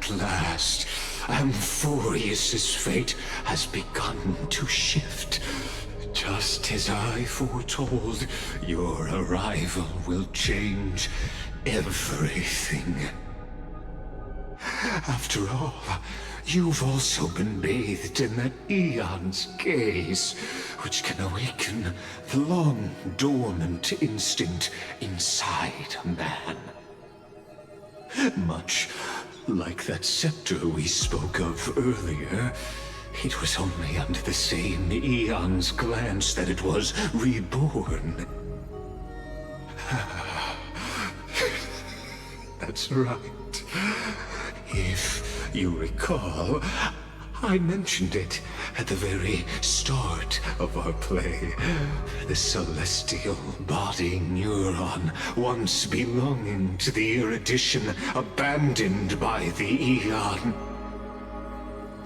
At last, Amphorius's fate has begun to shift. Just as I foretold, your arrival will change everything. After all, you've also been bathed in that Eon's gaze, which can awaken the long-dormant instinct inside a man. Much like that scepter we spoke of earlier, it was only under the same Eon's glance that it was reborn. That's right. If you recall, I mentioned it at the very start of our play. The celestial body neuron, once belonging to the erudition abandoned by the Eon.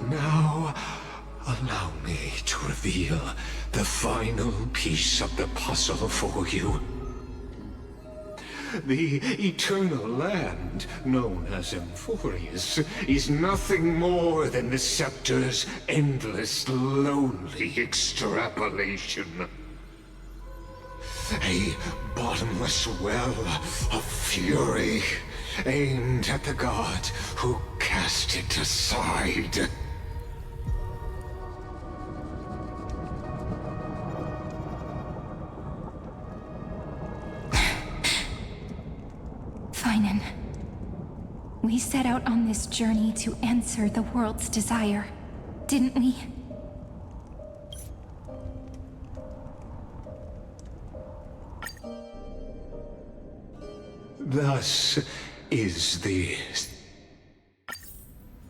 Now, allow me to reveal the final piece of the puzzle for you. The eternal land, known as Amphorius, is nothing more than the scepter's endless, lonely extrapolation. A bottomless well of fury, aimed at the god who cast it aside. We set out on this journey to answer the world's desire, didn't we? Thus is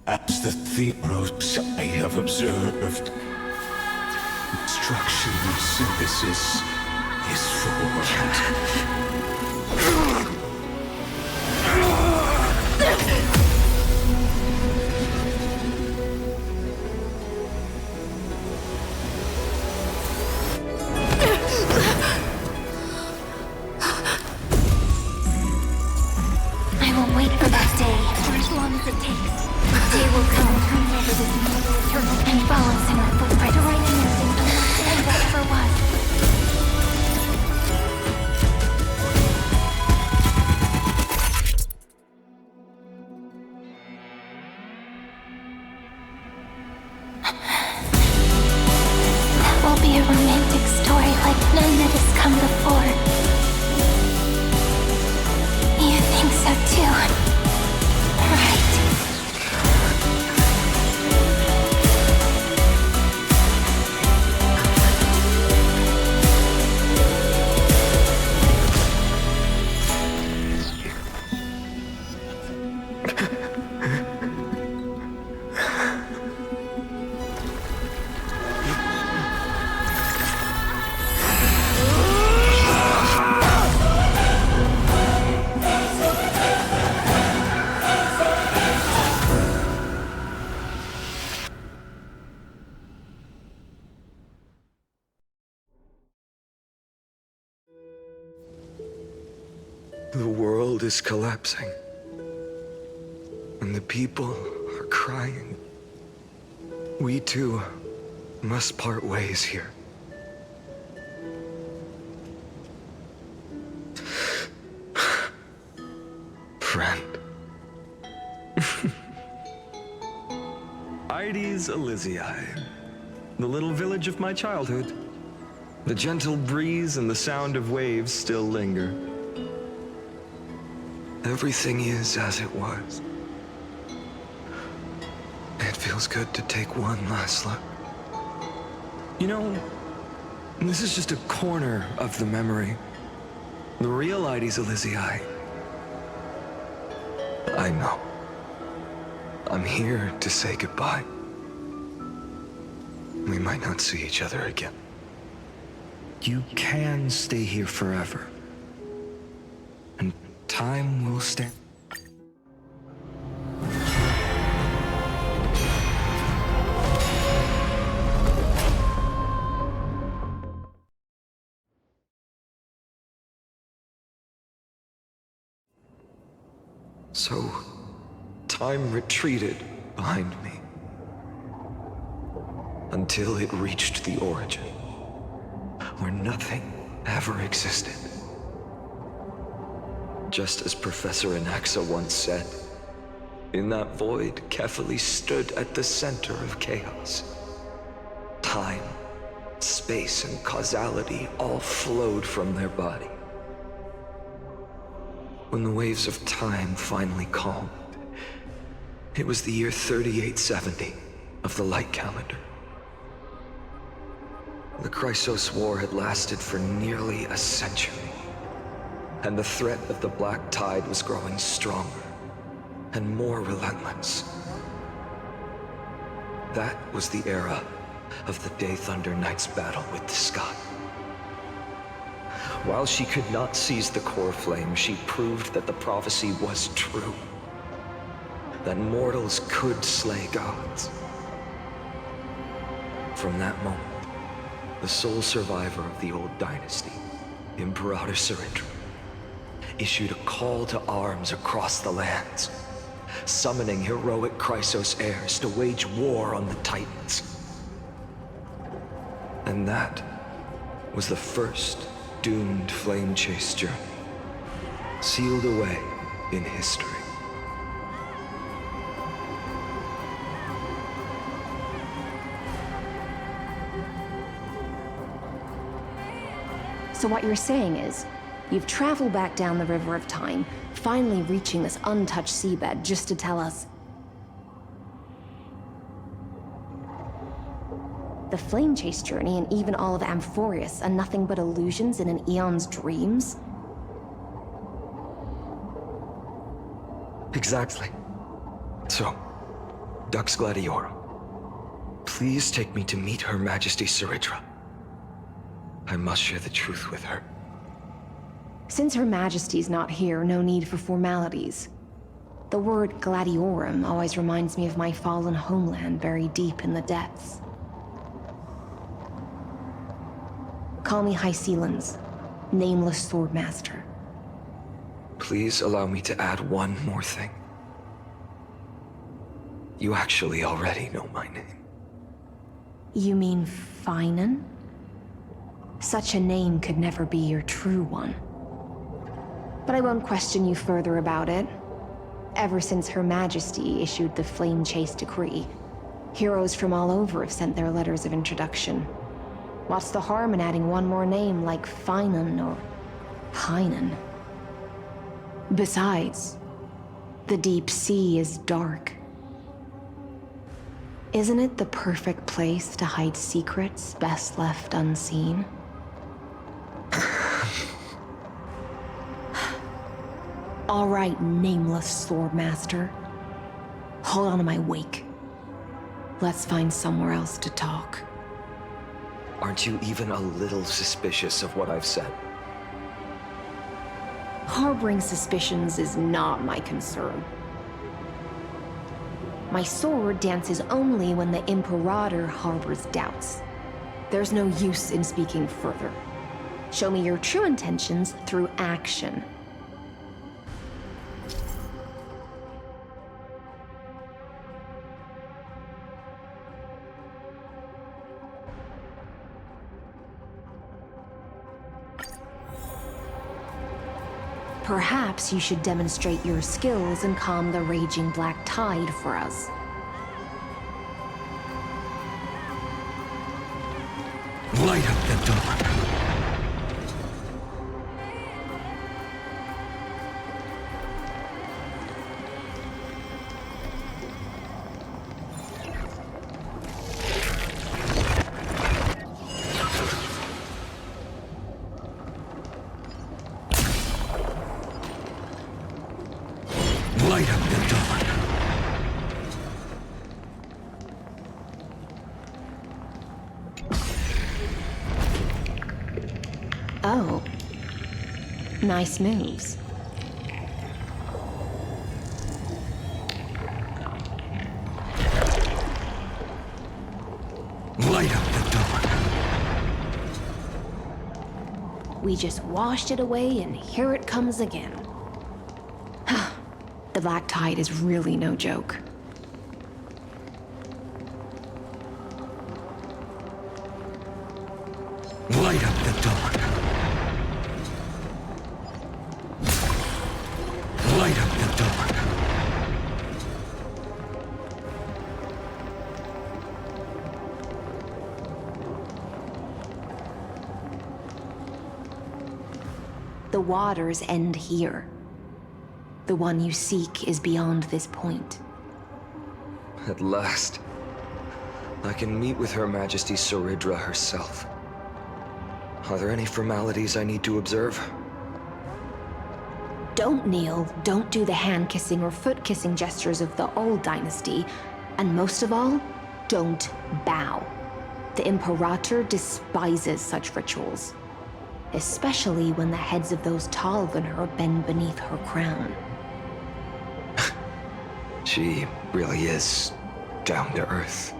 as the theros I have observed, instruction synthesis is formed. The world is collapsing, and the people are crying. We too must part ways here. Friend. Ides Elysiae, the little village of my childhood. The gentle breeze and the sound of waves still linger. Everything is as it was. It feels good to take one last look. You know, this is just a corner of the memory. The real Ides Elysiae. I know. I'm here to say goodbye. We might not see each other again. You can stay here forever. And time will stand. So time retreated behind me until it reached the origin, where nothing ever existed. Just as Professor Anaxa once said, in that void, Kefali stood at the center of chaos. Time, space, and causality all flowed from their body. When the waves of time finally calmed, it was the year 3870 of the light calendar. The Chrysos War had lasted for nearly a century, and the threat of the Black Tide was growing stronger and more relentless. That was the era of the Day Thunder Knight's battle with the sky. While she could not seize the core flame, she proved that the prophecy was true. That mortals could slay gods. From that moment, the sole survivor of the old dynasty, Imperator Surindra, issued a call to arms across the lands, summoning heroic Chrysos heirs to wage war on the Titans. And that was the first doomed flame chase journey, sealed away in history. So what you're saying is, you've traveled back down the River of Time, finally reaching this untouched seabed just to tell us the flame chase journey and even all of Amphorius are nothing but illusions in an eon's dreams? Exactly. So, Dux Gladiorum, please take me to meet Her Majesty Surindra. I must share the truth with her. Since Her Majesty's not here, no need for formalities. The word Gladiorum always reminds me of my fallen homeland buried deep in the depths. Call me High Sealans, Nameless Swordmaster. Please allow me to add one more thing. You actually already know my name. You mean Finan? Such a name could never be your true one. But I won't question you further about it. Ever since Her Majesty issued the Flame Chase Decree, heroes from all over have sent their letters of introduction. What's the harm in adding one more name like Finan or Hynan? Besides, the deep sea is dark. Isn't it the perfect place to hide secrets best left unseen? All right, Nameless Swordmaster. Hold on to my wake. Let's find somewhere else to talk. Aren't you even a little suspicious of what I've said? Harboring suspicions is not my concern. My sword dances only when the Imperator harbors doubts. There's no use in speaking further. Show me your true intentions through action. Perhaps you should demonstrate your skills and calm the raging black tide for us. Light up the dawn. Light up the dawn. Oh. Nice moves. Light up the dawn. We just washed it away and here it comes again. The Black Tide is really no joke. Light up the dark. Light up the dark. The waters end here. The one you seek is beyond this point. At last, I can meet with Her Majesty Saridra herself. Are there any formalities I need to observe? Don't kneel, don't do the hand-kissing or foot-kissing gestures of the old dynasty, and most of all, don't bow. The Imperator despises such rituals, especially when the heads of those taller than her bend beneath her crown. She really is down to earth.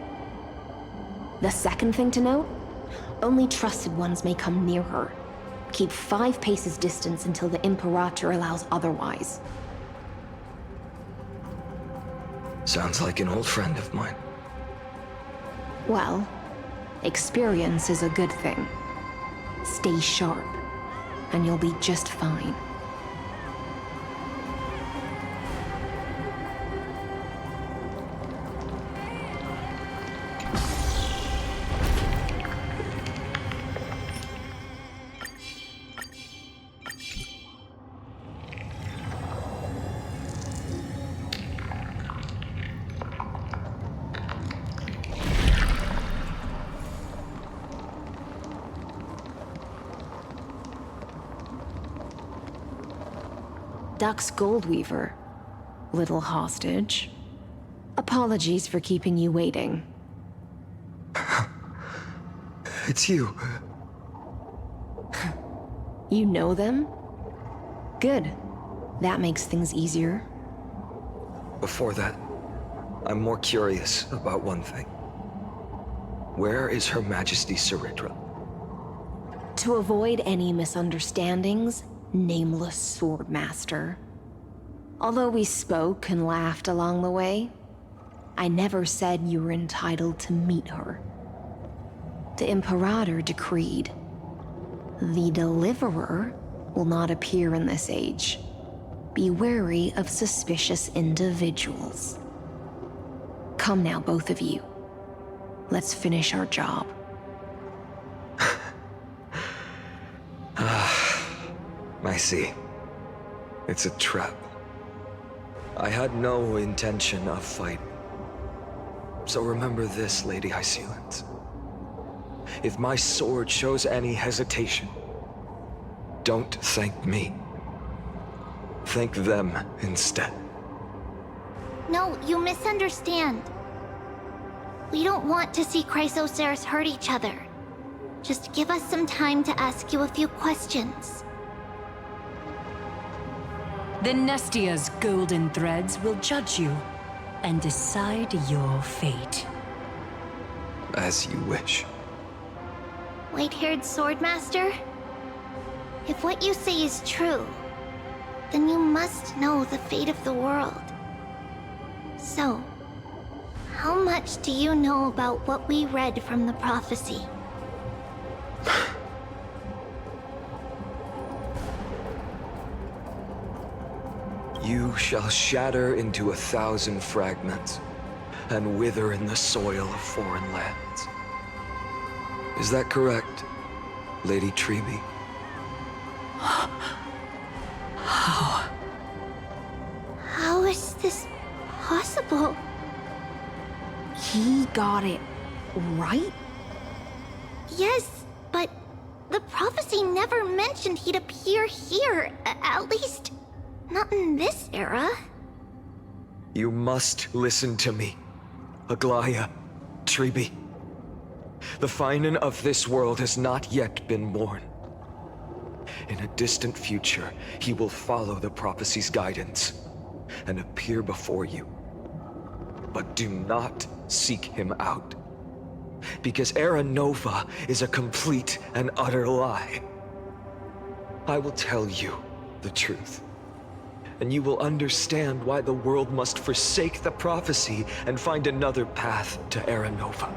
The second thing to note, only trusted ones may come near her. Keep 5 paces distance until the Imperator allows otherwise. Sounds like an old friend of mine. Well, experience is a good thing. Stay sharp, and you'll be just fine. Duck's Goldweaver, little hostage. Apologies for keeping you waiting. It's you. You know them? Good. That makes things easier. Before that, I'm more curious about one thing. Where is Her Majesty Saridra? To avoid any misunderstandings, nameless Swordmaster. Although we spoke and laughed along the way, I never said you were entitled to meet her. The Imperator decreed, the Deliverer will not appear in this age. Be wary of suspicious individuals. Come now, both of you. Let's finish our job. I see. It's a trap. I had no intention of fight. So remember this, Lady Hysealant. If my sword shows any hesitation, don't thank me. Thank them instead. No, you misunderstand. We don't want to see Chrysoceres hurt each other. Just give us some time to ask you a few questions. The Nestia's golden threads will judge you and decide your fate. As you wish. White-haired Swordmaster? If what you say is true, then you must know the fate of the world. So, how much do you know about what we read from the prophecy? You shall shatter into 1,000 fragments and wither in the soil of foreign lands. Is that correct, Lady Treeby? How is this possible? He got it right? Yes, but the prophecy never mentioned he'd appear here, at least not in this era. You must listen to me, Aglaya, Treeby. The Finan of this world has not yet been born. In a distant future, he will follow the prophecy's guidance and appear before you. But do not seek him out, because Era Nova is a complete and utter lie. I will tell you the truth. and you will understand why the world must forsake the prophecy and find another path to Aranova.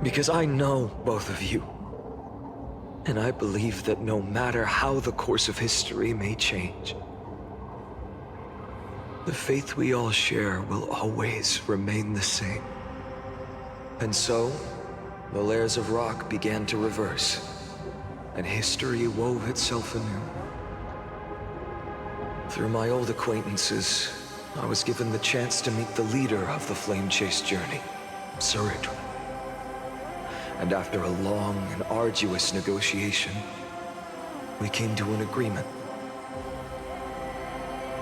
Because I know both of you, and I believe that no matter how the course of history may change, the faith we all share will always remain the same. And so, the layers of rock began to reverse, and history wove itself anew. Through my old acquaintances, I was given the chance to meet the leader of the Flame Chase journey, Sarit. And after a long and arduous negotiation, we came to an agreement.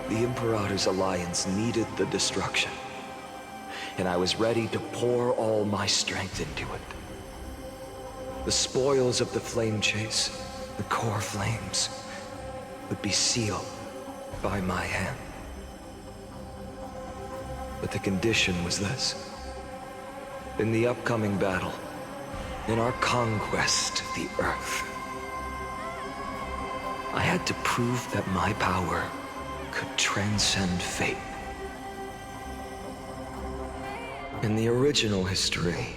The Imperator's alliance needed the destruction, and I was ready to pour all my strength into it. The spoils of the Flame Chase, the core flames, would be sealed by my hand. But the condition was this. In the upcoming battle, in our conquest of the Earth, I had to prove that my power could transcend fate. In the original history,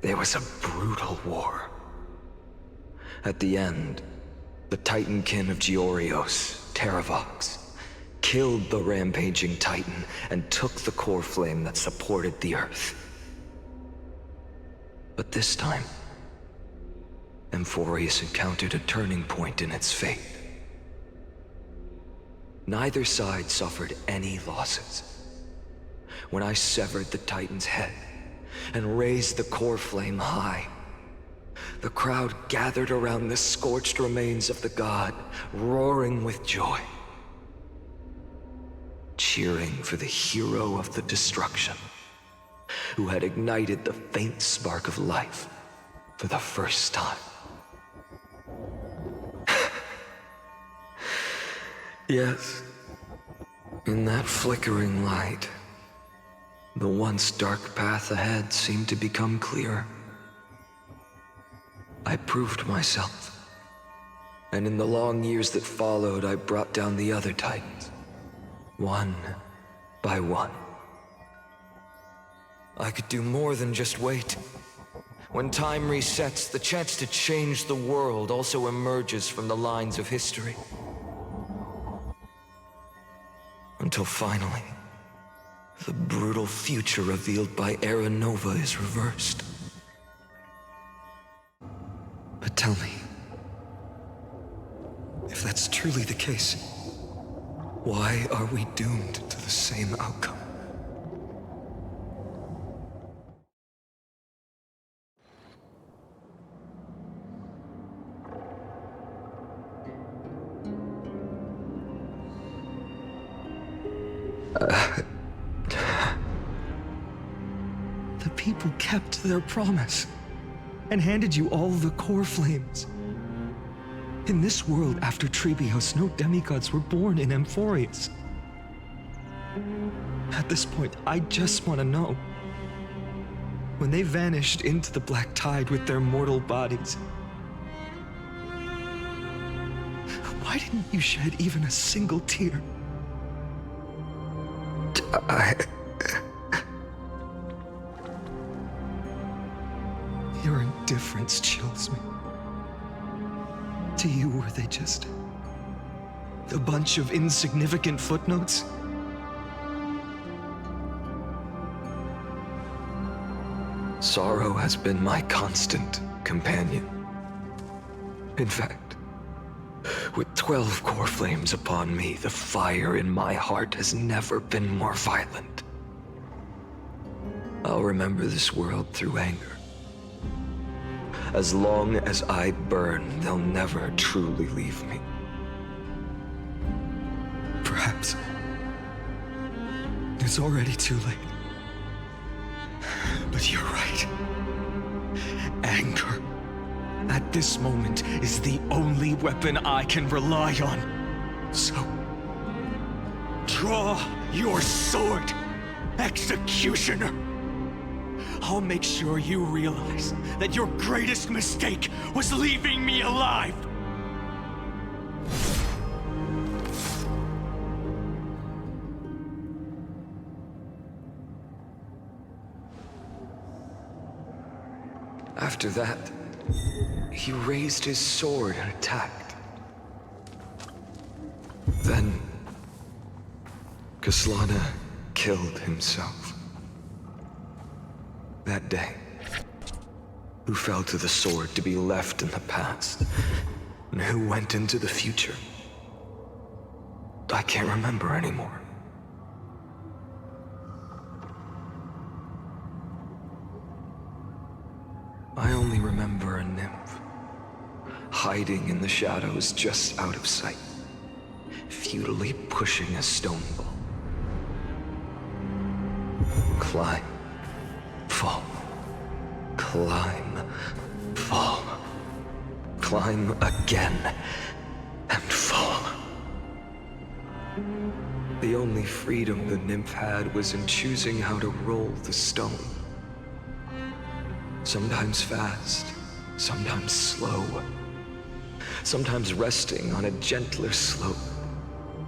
there was a brutal war. At the end, the Titankin of Georios, Terravox, killed the rampaging Titan and took the core flame that supported the Earth. But this time, Amphorius encountered a turning point in its fate. Neither side suffered any losses. When I severed the Titan's head and raised the core flame high, the crowd gathered around the scorched remains of the god, roaring with joy, cheering for the hero of the destruction, who had ignited the faint spark of life for the first time. Yes, in that flickering light, the once dark path ahead seemed to become clearer. I proved myself, and in the long years that followed, I brought down the other Titans, one by one. I could do more than just wait. When time resets, the chance to change the world also emerges from the lines of history. Until finally, the brutal future revealed by Aranova is reversed. But tell me, if that's truly the case, why are we doomed to the same outcome? The people kept their promise and handed you all the core flames. In this world after Trebios, no demigods were born in Amphorius. At this point, I just want to know. When they vanished into the black tide with their mortal bodies, why didn't you shed even a single tear? Your indifference chills me. To you, were they just a bunch of insignificant footnotes? Sorrow has been my constant companion. In fact, with 12 core flames upon me, the fire in my heart has never been more violent. I'll remember this world through anger. As long as I burn, they'll never truly leave me. Perhaps it's already too late. But you're right. Anger, at this moment, is the only weapon I can rely on. So, draw your sword, Executioner. I'll make sure you realize that your greatest mistake was leaving me alive. After that, he raised his sword and attacked. Then, Kaslana killed himself. That day, who fell to the sword to be left in the past, and who went into the future, I can't remember anymore. I only remember a nymph, hiding in the shadows just out of sight, futilely pushing a stone ball. Climb, fall, climb, fall, climb again, and fall. The only freedom the nymph had was in choosing how to roll the stone. Sometimes fast, sometimes slow. Sometimes resting on a gentler slope,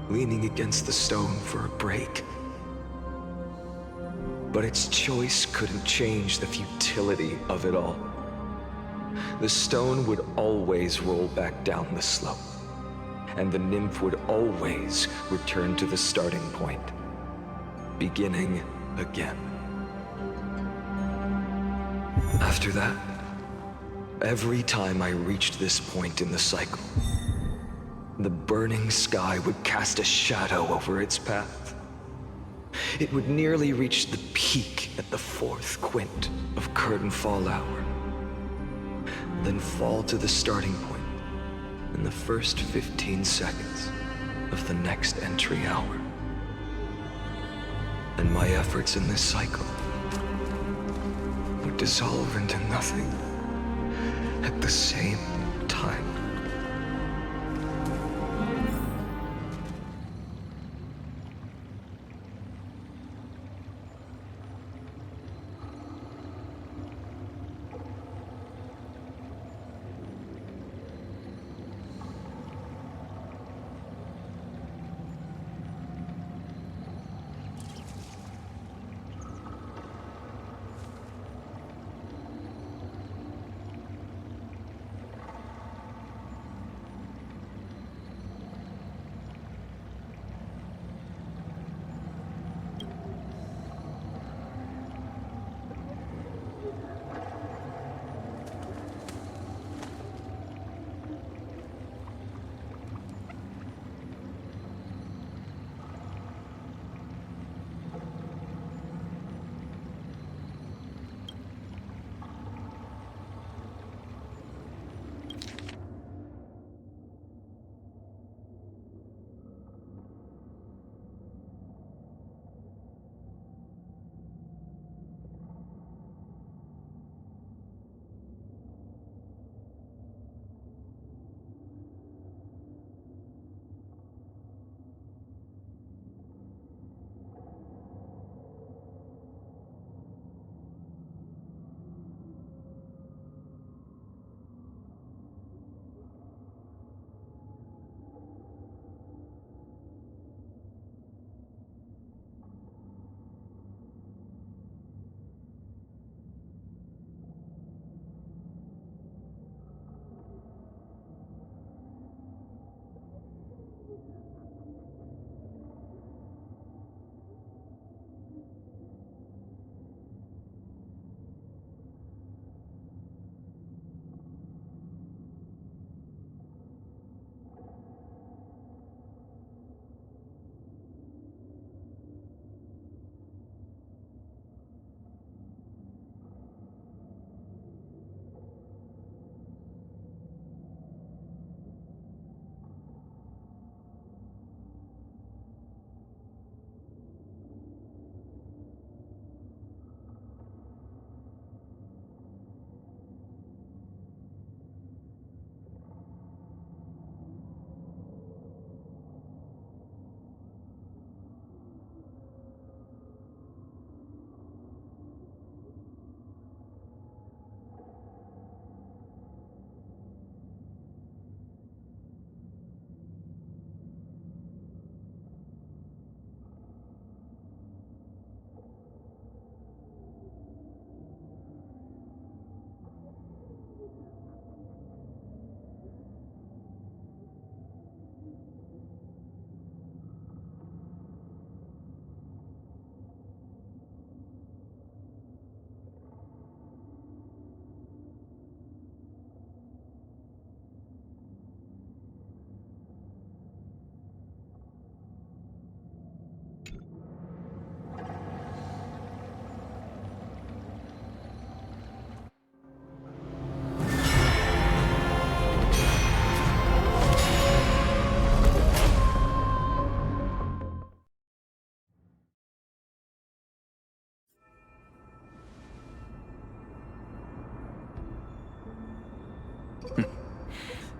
leaning against the stone for a break. But its choice couldn't change the futility of it all. The stone would always roll back down the slope, and the nymph would always return to the starting point, beginning again. After that, every time I reached this point in the cycle, the burning sky would cast a shadow over its path. It would nearly reach the peak at the 4th quint of curtain fall hour, then fall to the starting point in the first 15 seconds of the next entry hour. And my efforts in this cycle would dissolve into nothing at the same time.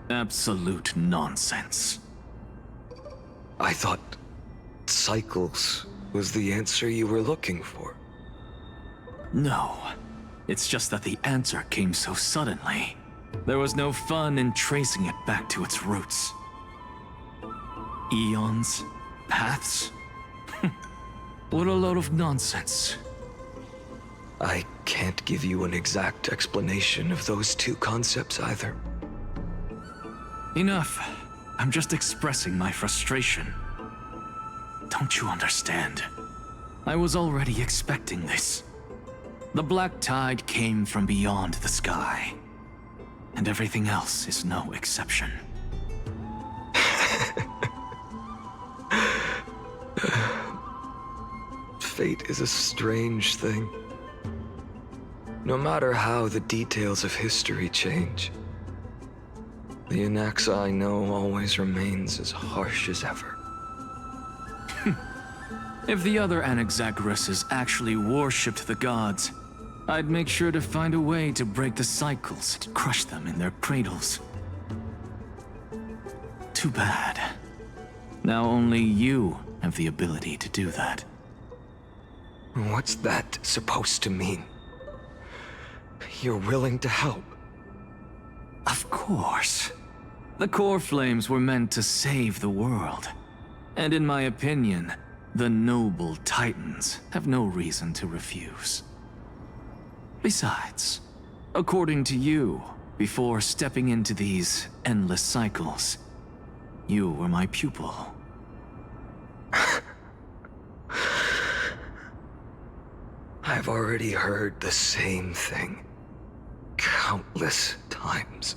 Absolute nonsense. I thought cycles was the answer you were looking for. No. It's just that the answer came so suddenly. There was no fun in tracing it back to its roots. Eons? Paths? What a load of nonsense. I can't give you an exact explanation of those two concepts either. Enough. I'm just expressing my frustration. Don't you understand? I was already expecting this. The black tide came from beyond the sky. And everything else is no exception. Fate is a strange thing. No matter how the details of history change, the Anaxa I know always remains as harsh as ever. If the other Anaxagoras actually worshipped the gods, I'd make sure to find a way to break the cycles and crush them in their cradles. Too bad. Now only you have the ability to do that. What's that supposed to mean? You're willing to help? Of course. The core flames were meant to save the world. And in my opinion, the noble Titans have no reason to refuse. Besides, according to you, before stepping into these endless cycles, you were my pupil. I've already heard the same thing countless times.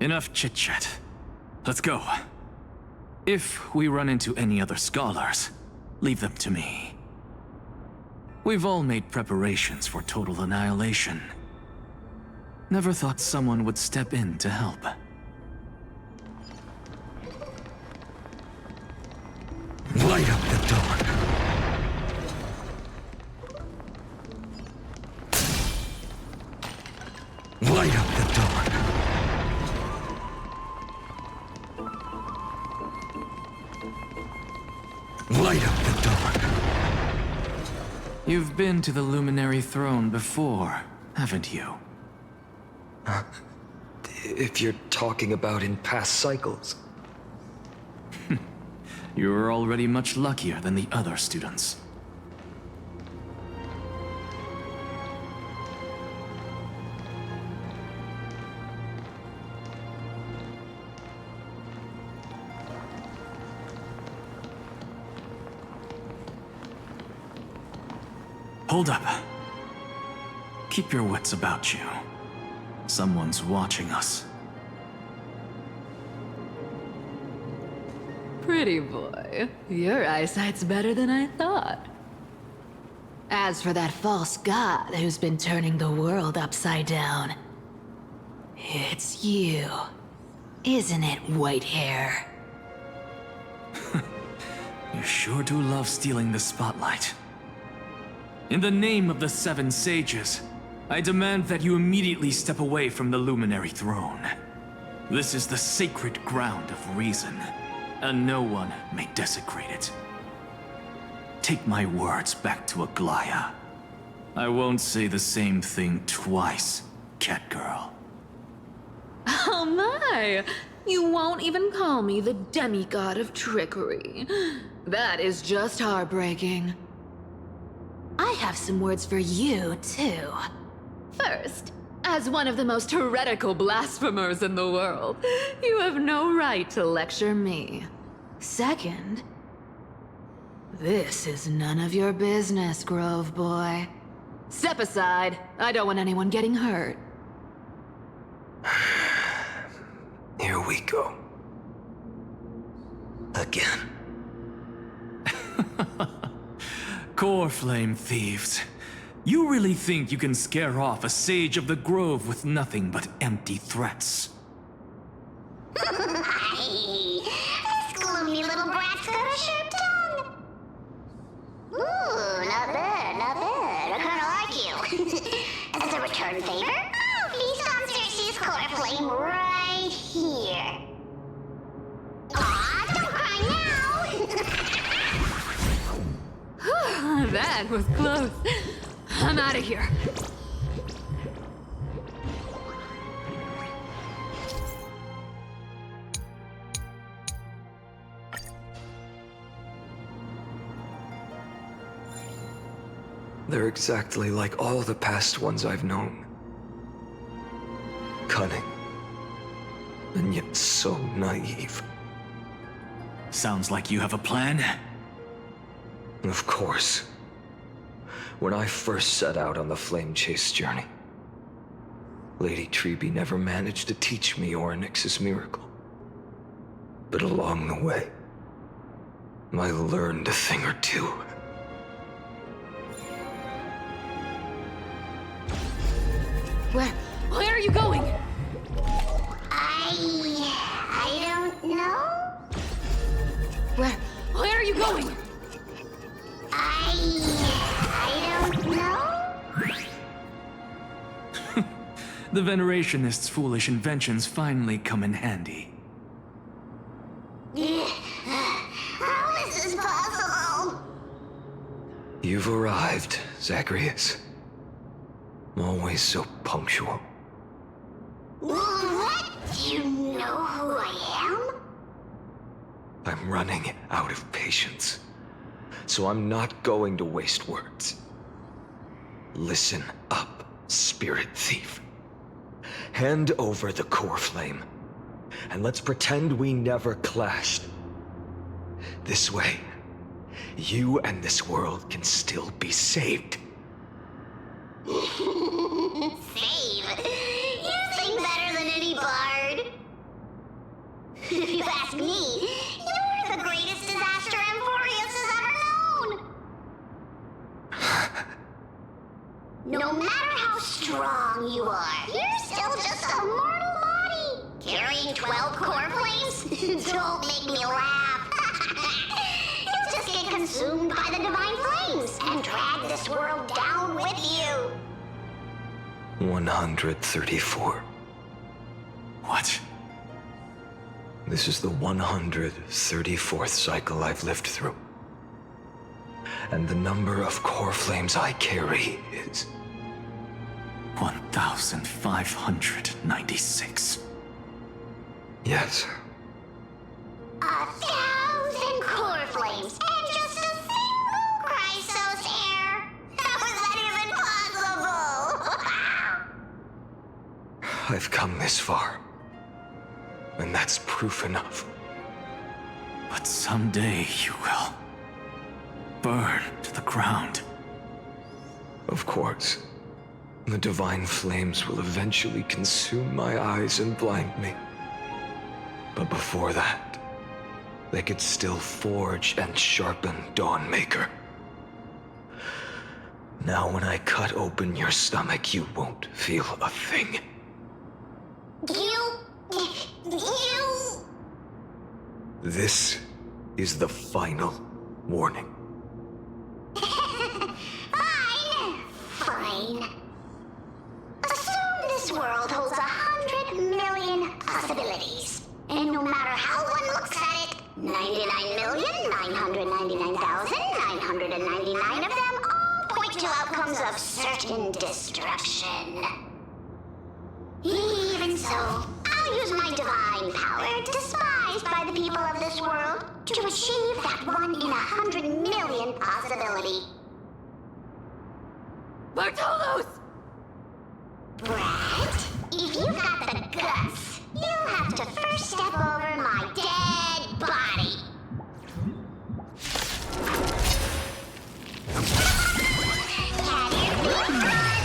Enough chit-chat. Let's go. If we run into any other scholars, leave them to me. We've all made preparations for total annihilation. Never thought someone would step in to help. Light up the dawn. Light up the dawn. Light up the dawn. You've been to the Luminary Throne before, haven't you? If you're talking about in past cycles. You're already much luckier than the other students. Hold up. Keep your wits about you. Someone's watching us. Pretty boy, your eyesight's better than I thought. As for that false god who's been turning the world upside down, it's you, isn't it, white hair? You sure do love stealing the spotlight. In the name of the Seven Sages, I demand that you immediately step away from the Luminary Throne. This is the sacred ground of reason, and no one may desecrate it. Take my words back to Aglaya. I won't say the same thing twice, Catgirl. Oh my! You won't even call me the demigod of trickery. That is just heartbreaking. I have some words for you, too. First, as one of the most heretical blasphemers in the world, you have no right to lecture me. Second, this is none of your business, Grove Boy. Step aside. I don't want anyone getting hurt. Here we go. Again. Core Flame thieves. You really think you can scare off a sage of the Grove with nothing but empty threats? This gloomy little brat's got a sharp tongue. Ooh, not bad, not bad. I kinda like you. As a return favor, feast on Cersei's core flame right here. Aw, don't cry now! That was close. I'm out of here. They're exactly like all the past ones I've known. Cunning. And yet so naive. Sounds like you have a plan. Of course. When I first set out on the flame chase journey, Lady Treby never managed to teach me Orynyx's miracle. But along the way, I learned a thing or two. Where are you going? I don't know. Where are you going? I don't know. The Venerationists' foolish inventions finally come in handy. How is this possible? You've arrived, Zacharias. Always so punctual. What? Do you know who I am? I'm running out of patience. So I'm not going to waste words. Listen up, spirit thief. Hand over the core flame, and let's pretend we never clashed. This way, you and this world can still be saved. Save? You sing better than any bard. If you ask me, you're the greatest disaster Emporius has ever known. No matter how strong you are, you're still just a mortal body. Carrying 12 core flames? Don't make me laugh. You'll just get consumed by the divine flames and drag this world down with you. 134. What? This is the 134th cycle I've lived through. And the number of core flames I carry is 1,596. Yes. 1,000 core flames and just a single Chrysos heir. How is that even possible? I've come this far. And that's proof enough. But someday you will burn to the ground. Of course. The divine flames will eventually consume my eyes and blind me. But before that, they could still forge and sharpen Dawnmaker. Now when I cut open your stomach, you won't feel a thing. You... This is the final warning. Fine. Assume this world holds 100 million possibilities. And no matter how one looks at it, 99,999,999 of them all point to outcomes of certain destruction. Even so, I'll use my divine power, despised by the people of this world, to achieve that 1 in 100 million possibility. Bartolos! Brat, if you've got the guts, you'll have to first step over my dead body. Have your feet, Brat!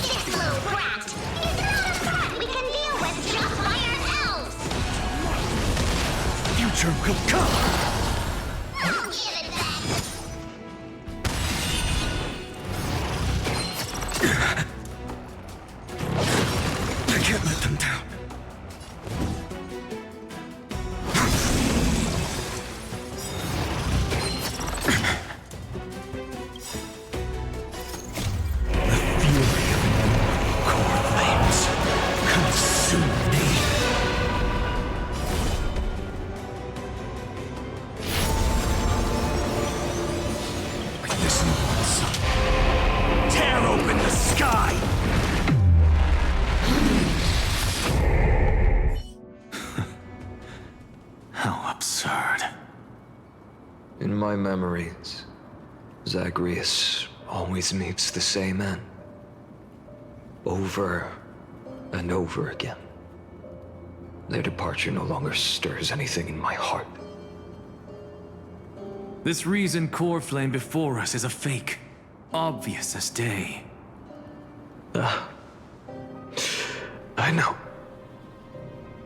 This little brat is not a threat we can deal with just by ourselves! Future will come! I'll give it back! I can't let them down. The fury of my memories, Zagreus always meets the same end. Over and over again. Their departure no longer stirs anything in my heart. This reason core flame before us is a fake, obvious as day. I know.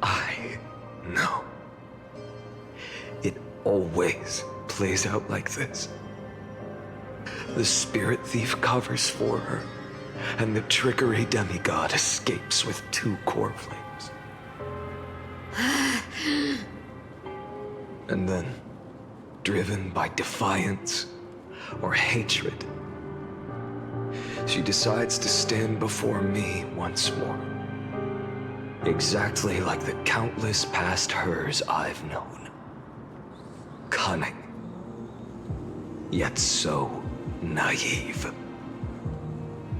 I know. It always plays out like this. The spirit thief covers for her, and the trickery demigod escapes with 2 core flames. And then, driven by defiance or hatred, she decides to stand before me once more. Exactly like the countless past hers I've known. Cunning, yet so naive.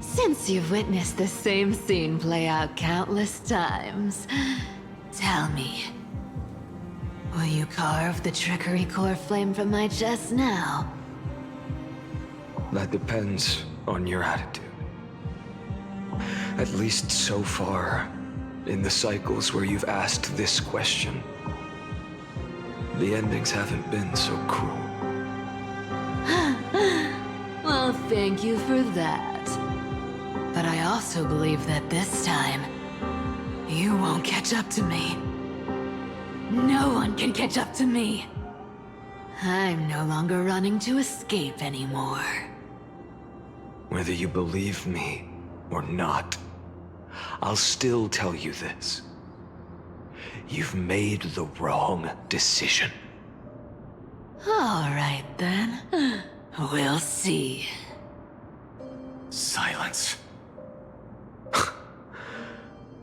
Since you've witnessed the same scene play out countless times, tell me, will you carve the trickery core flame from my chest now? That depends on your attitude. At least so far, in the cycles where you've asked this question, the endings haven't been so cruel. Well, thank you for that. But I also believe that this time, you won't catch up to me. No one can catch up to me. I'm no longer running to escape anymore. Whether you believe me or not, I'll still tell you this. You've made the wrong decision. All right, then. We'll see. Silence.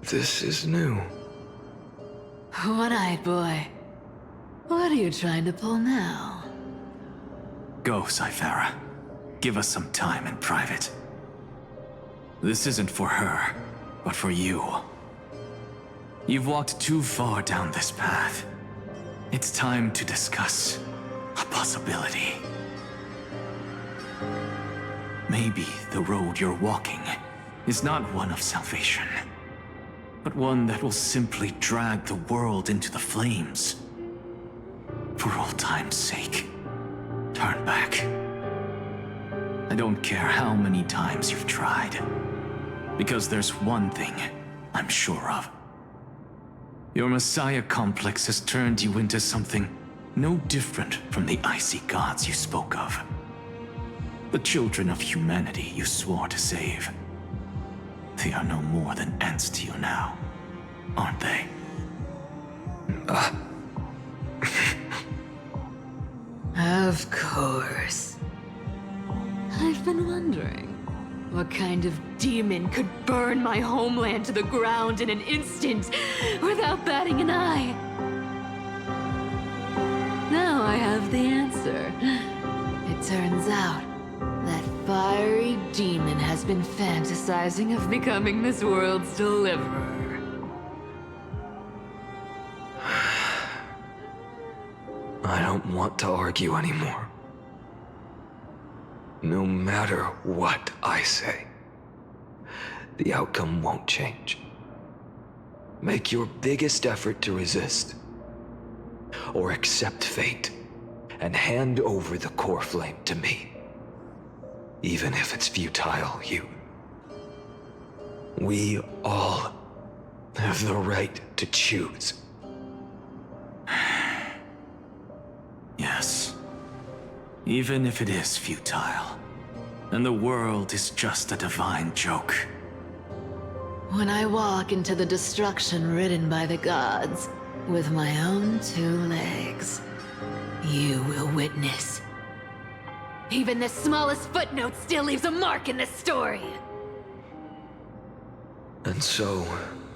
This is new. One-eyed boy. What are you trying to pull now? Go, Cythera. Give us some time in private. This isn't for her, but for you. You've walked too far down this path. It's time to discuss a possibility. Maybe the road you're walking is not one of salvation, but one that will simply drag the world into the flames. For old time's sake, turn back. I don't care how many times you've tried, because there's one thing I'm sure of. Your Messiah complex has turned you into something no different from the icy gods you spoke of. The children of humanity you swore to save. They are no more than ants to you now, aren't they? Of course. I've been wondering, what kind of demon could burn my homeland to the ground in an instant without batting an eye? Now I have the answer. It turns out that fiery demon has been fantasizing of becoming this world's deliverer. I don't want to argue anymore. No matter what I say, the outcome won't change. Make your biggest effort to resist, or accept fate, and hand over the core flame to me. Even if it's futile, we all have the right to choose. Yes. Even if it is futile, and the world is just a divine joke. When I walk into the destruction ridden by the gods, with my own 2 legs, you will witness. Even the smallest footnote still leaves a mark in this story. And so,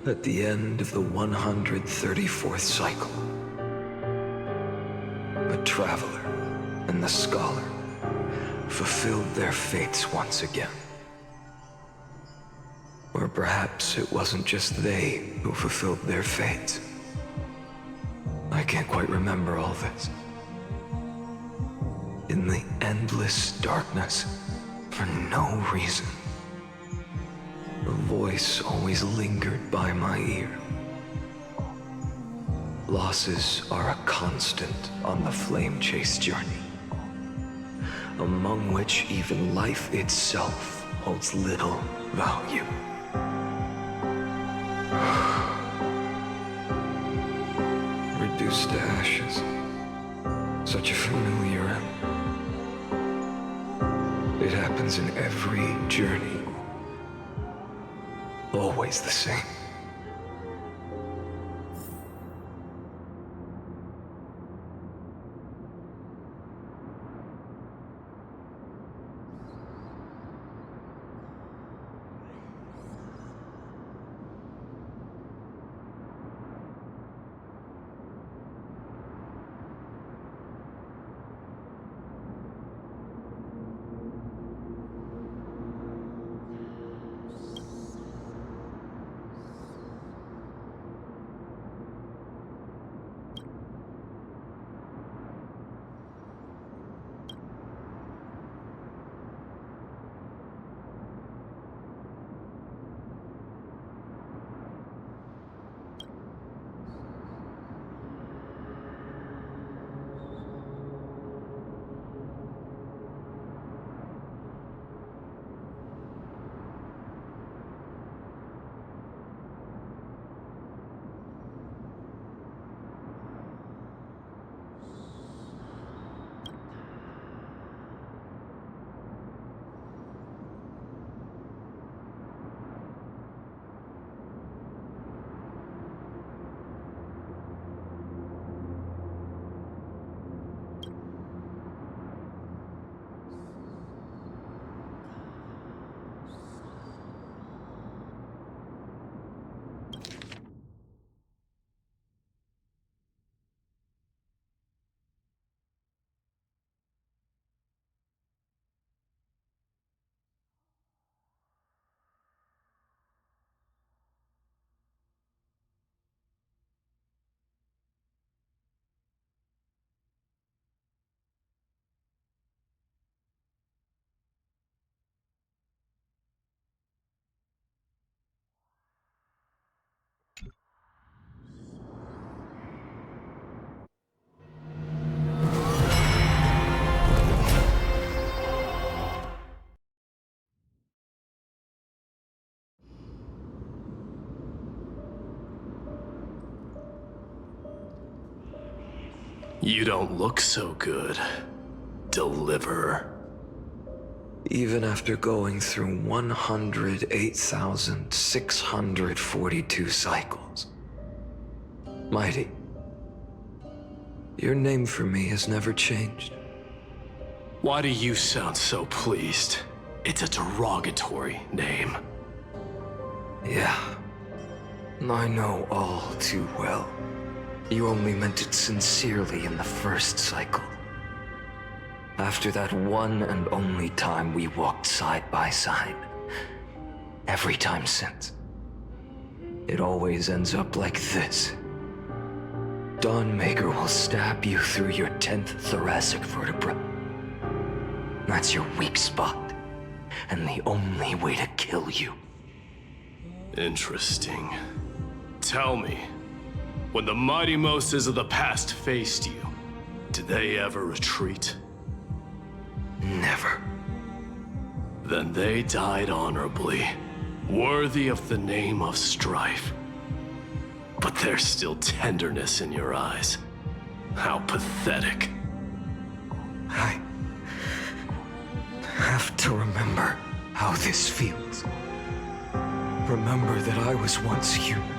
at the end of the 134th cycle, the Traveler and the Scholar fulfilled their fates once again. Or perhaps it wasn't just they who fulfilled their fates. I can't quite remember all this. In endless darkness for no reason. A voice always lingered by my ear. Losses are a constant on the flame chase journey, among which even life itself holds little value. Reduced to ashes. Such a familiar end. It happens in every journey. Always the same. You don't look so good, Deliverer. Even after going through 108,642 cycles. Mighty, your name for me has never changed. Why do you sound so pleased? It's a derogatory name. Yeah, I know all too well. You only meant it sincerely in the first cycle. After that one and only time we walked side by side. Every time since. It always ends up like this. Dawnmaker will stab you through your 10th thoracic vertebra. That's your weak spot, and the only way to kill you. Interesting. Tell me, when the mighty Moses of the past faced you, did they ever retreat? Never. Then they died honorably, worthy of the name of strife. But there's still tenderness in your eyes. How pathetic. I have to remember how this feels. Remember that I was once human.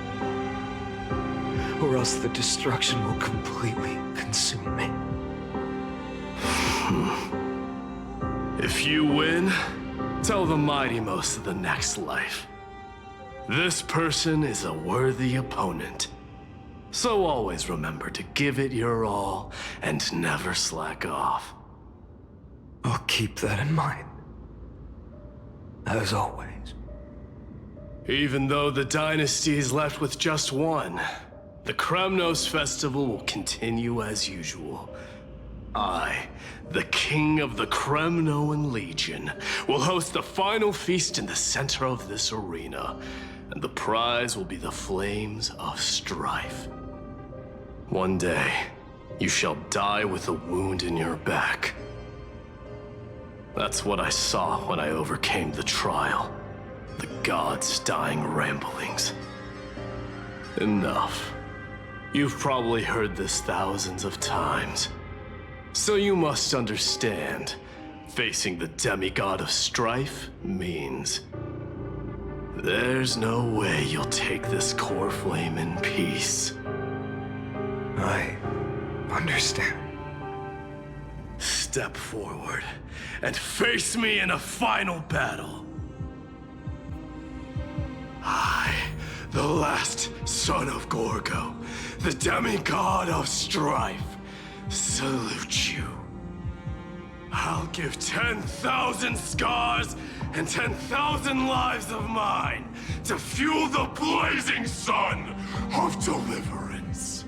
Or else the destruction will completely consume me. If you win, tell the mighty most of the next life. This person is a worthy opponent. So always remember to give it your all and never slack off. I'll keep that in mind. As always. Even though the dynasty is left with just one, the Kremnos festival will continue as usual. I, the king of the Kremnoan Legion, will host the final feast in the center of this arena, and the prize will be the Flames of Strife. One day, you shall die with a wound in your back. That's what I saw when I overcame the trial. The gods' dying ramblings. Enough. You've probably heard this thousands of times. So you must understand, facing the demigod of strife means there's no way you'll take this core flame in peace. I understand. Step forward and face me in a final battle. I, the last son of Gorgo, the demigod of strife, salute you. I'll give 10,000 scars and 10,000 lives of mine to fuel the blazing sun of deliverance.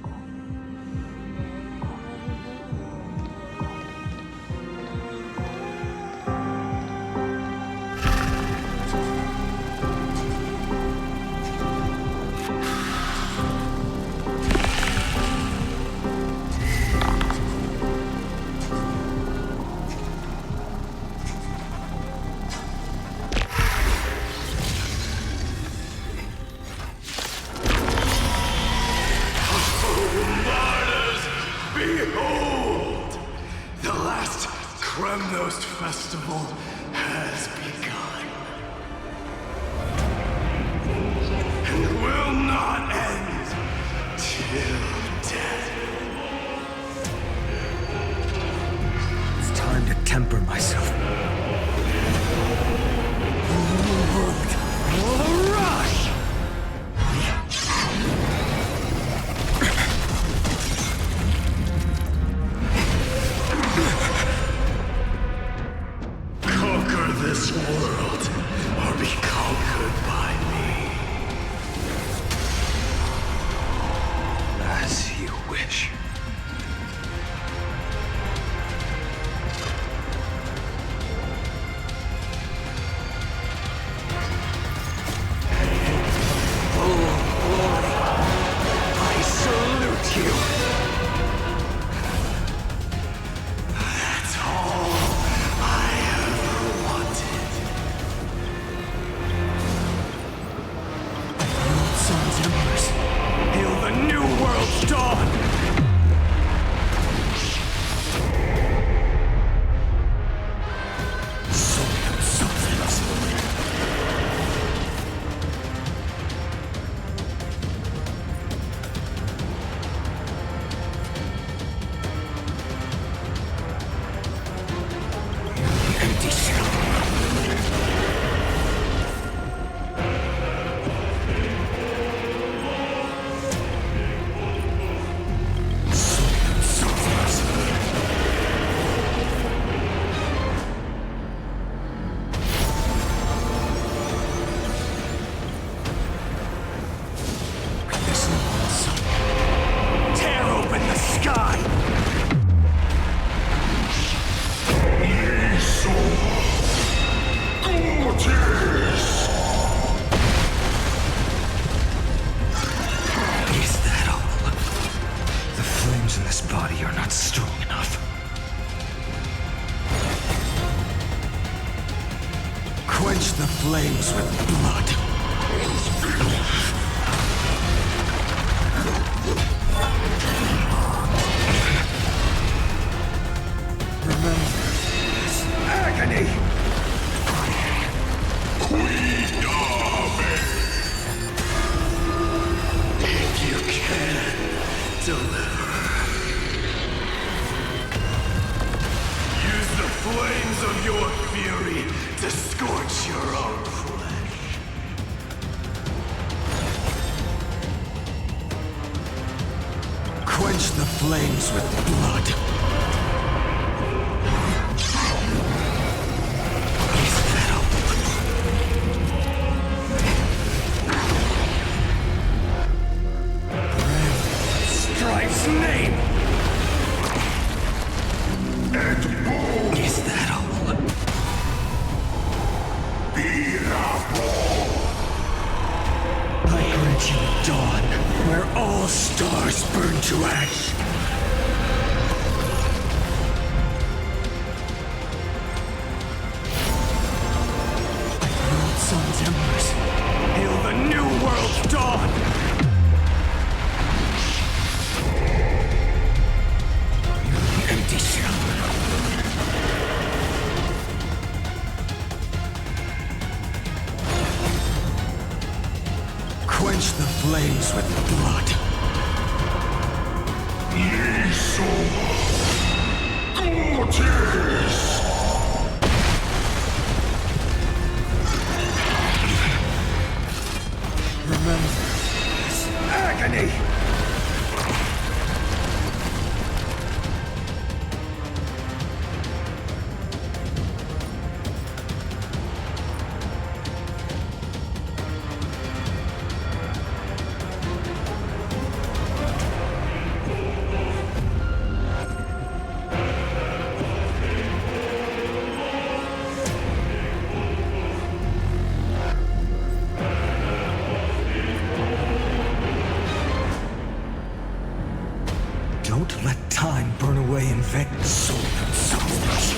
Behold! The last Kremnos festival has begun. And will not end till death. It's time to temper myself. Rush! Conquer this world, or be conquered by me. As you wish. I salute you. That's all I ever wanted. Sun's embers. Hail the new world's dawn. Empty shell. Tear open the sky! Is that all? The flames in this body are not strong enough. Quench the flames with blood. Remember this agony! If you can deliver, use the flames of your fury to scorch your own flesh. Quench the flames with blood. Is that all? Strife's name! Legion of Dawn, where all stars burn to ash. World Sun's embers, hail the new world's dawn! Empty shell. Quench the flames with blood. Remember this agony! Don't let time burn away in vain. Soul and salvage.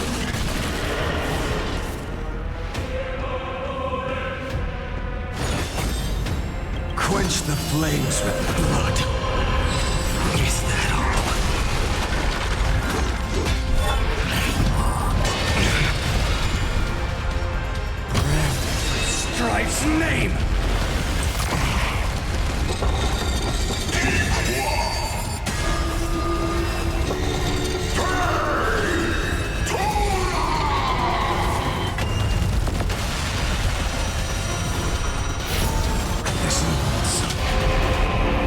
Quench the flames with blood. Is that all? Strife's name!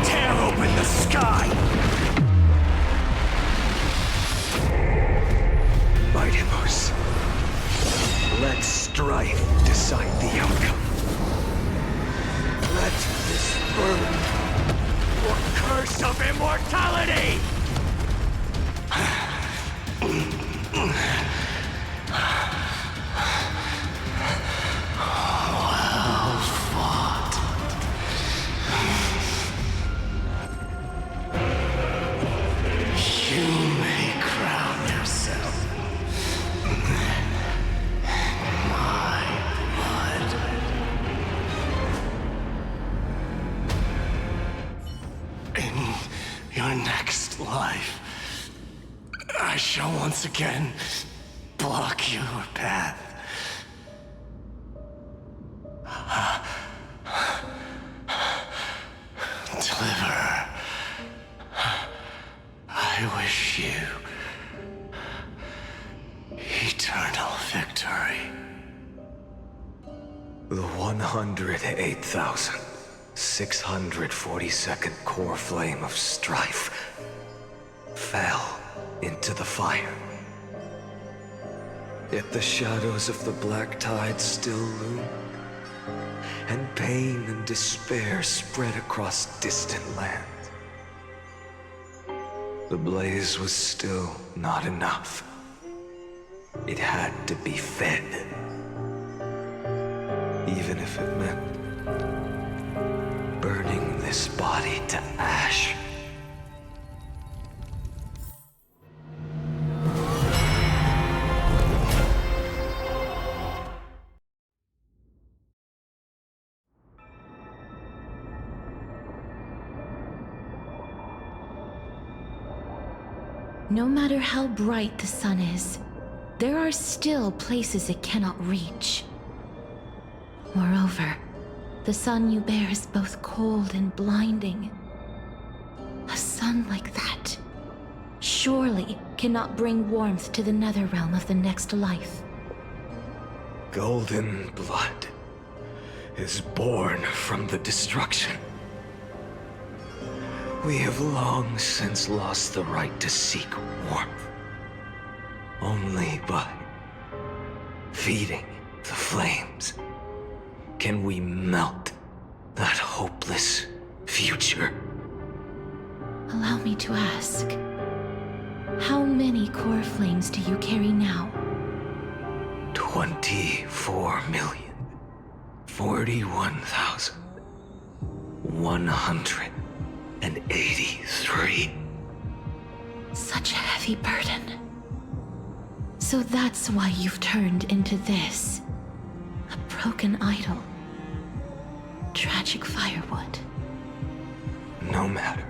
Tear open the sky! Mightimos, let strife decide the outcome. Let this burn or curse of immortality! You may crown yourself my blood. In your next life, I shall once again block your path. Deliver. I wish you eternal victory. The 108,642nd core flame of strife fell into the fire. Yet the shadows of the black tide still loom, and pain and despair spread across distant lands. The blaze was still not enough. It had to be fed. Even if it meant burning this body to ash. No matter how bright the sun is, there are still places it cannot reach. Moreover, the sun you bear is both cold and blinding. A sun like that surely cannot bring warmth to the netherrealm of the next life. Golden blood is born from the destruction. We have long since lost the right to seek warmth. Only by feeding the flames can we melt that hopeless future. Allow me to ask, how many core flames do you carry now? 24,041,100. 183. Such a heavy burden. So that's why you've turned into this. A broken idol. Tragic firewood. No matter.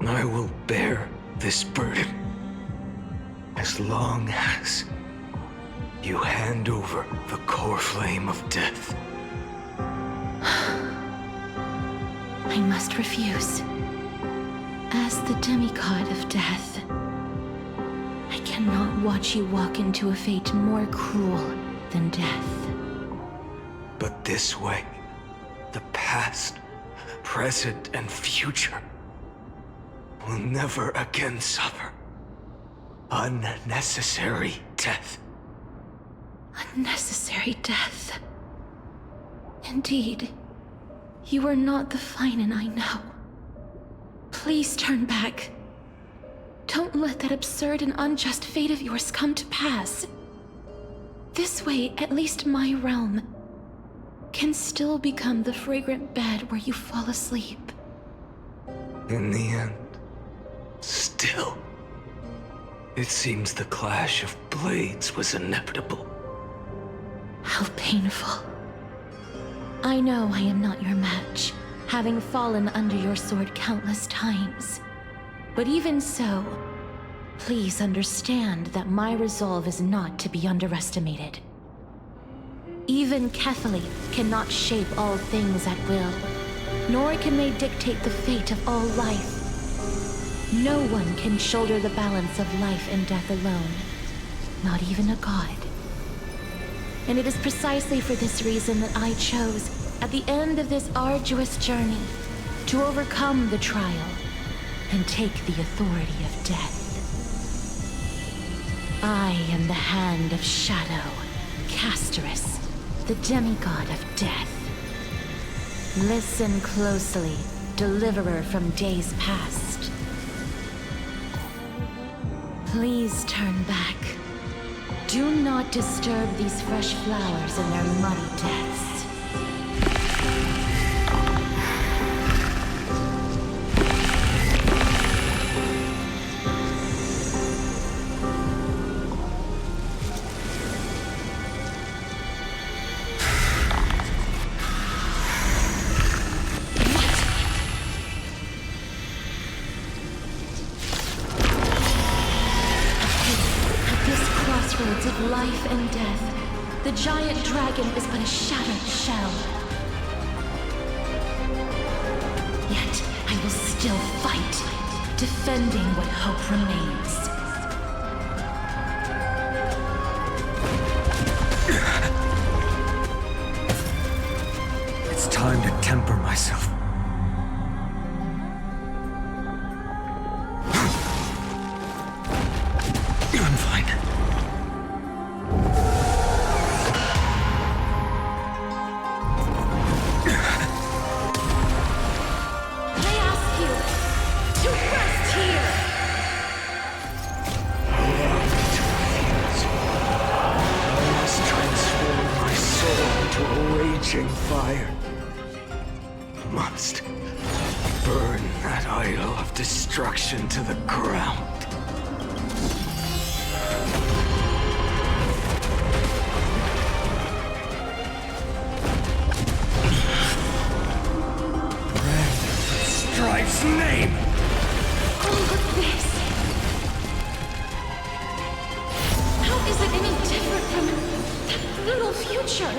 I will bear this burden. As long as you hand over the core flame of death. I must refuse. As the demigod of death, I cannot watch you walk into a fate more cruel than death. But this way, the past, present, and future will never again suffer unnecessary death. Unnecessary death. Indeed, you are not the Finan I know. Please turn back. Don't let that absurd and unjust fate of yours come to pass. This way, at least my realm can still become the fragrant bed where you fall asleep. In the end, still, it seems the clash of blades was inevitable. How painful. I know I am not your match, having fallen under your sword countless times. But even so, please understand that my resolve is not to be underestimated. Even Kethali cannot shape all things at will, nor can they dictate the fate of all life. No one can shoulder the balance of life and death alone, not even a god. And it is precisely for this reason that I chose, at the end of this arduous journey, to overcome the trial and take the authority of death. I am the Hand of Shadow, Casterus, the demigod of death. Listen closely, deliverer from days past. Please turn back. Do not disturb these fresh flowers in their muddy deaths. Of life and death, the giant dragon is but a shattered shell. Yet I will still fight, defending what hope remains. It's time to temper myself. I'm fine. Fire must burn that idol of destruction to the ground. Brand Strife's name! All of this! How is it any different from that brutal future?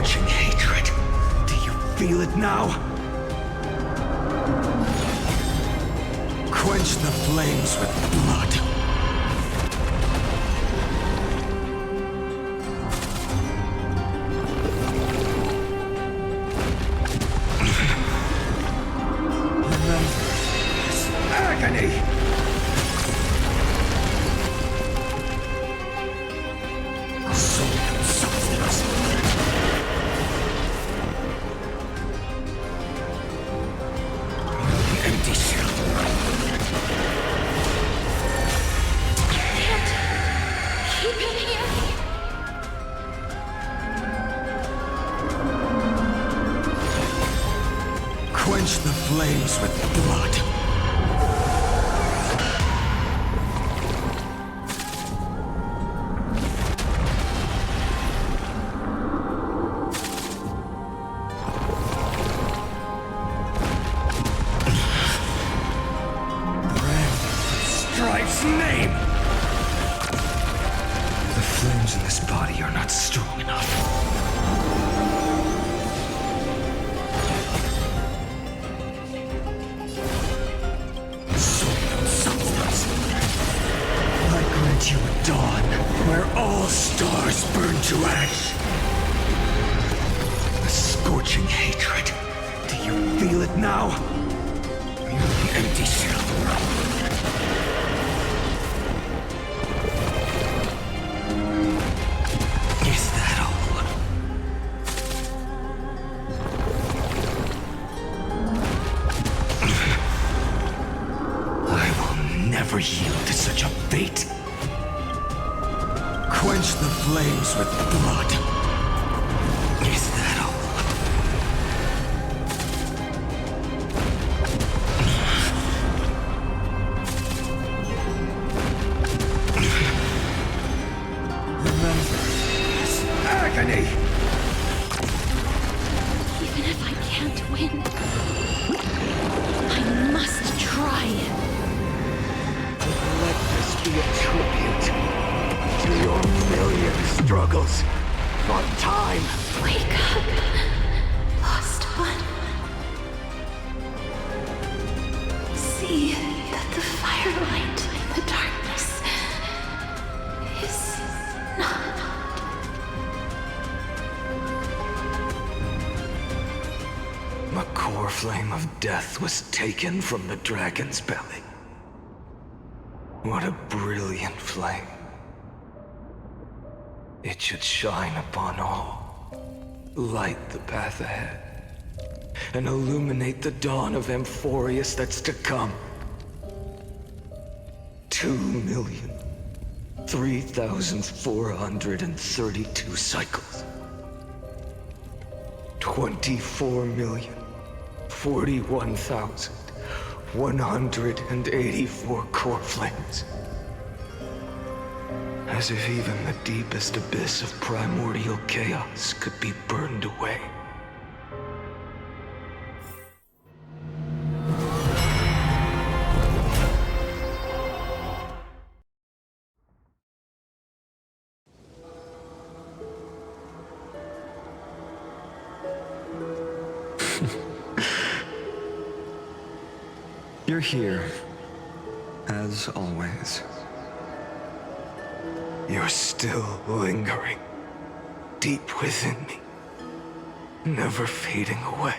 Hatred. Do you feel it now? Quench the flames with blood. Remember this agony. Soul and substance. Empty shell. flames with blood. Strife's name! The flames in this body are not strong enough. I grant you a dawn where all stars burn to ash. A scorching hatred. Do you feel it now? You empty shell. Is that all? I will never yield to such a fate. Quench the flames with blood. Is that all? Remember this agony! Even if I can't win, I must try. Let this be a tribute to your million struggles for time. Wake up, lost one. See that the firelight in the darkness is not. The core flame of death was taken from the dragon's belly. What a brilliant flame. It should shine upon all, light the path ahead, and illuminate the dawn of Amphorius that's to come. 2,003,432 cycles. 24,041,184 core flames. As if even the deepest abyss of primordial chaos could be burned away. You're here, as always. You're still lingering, deep within me, never fading away.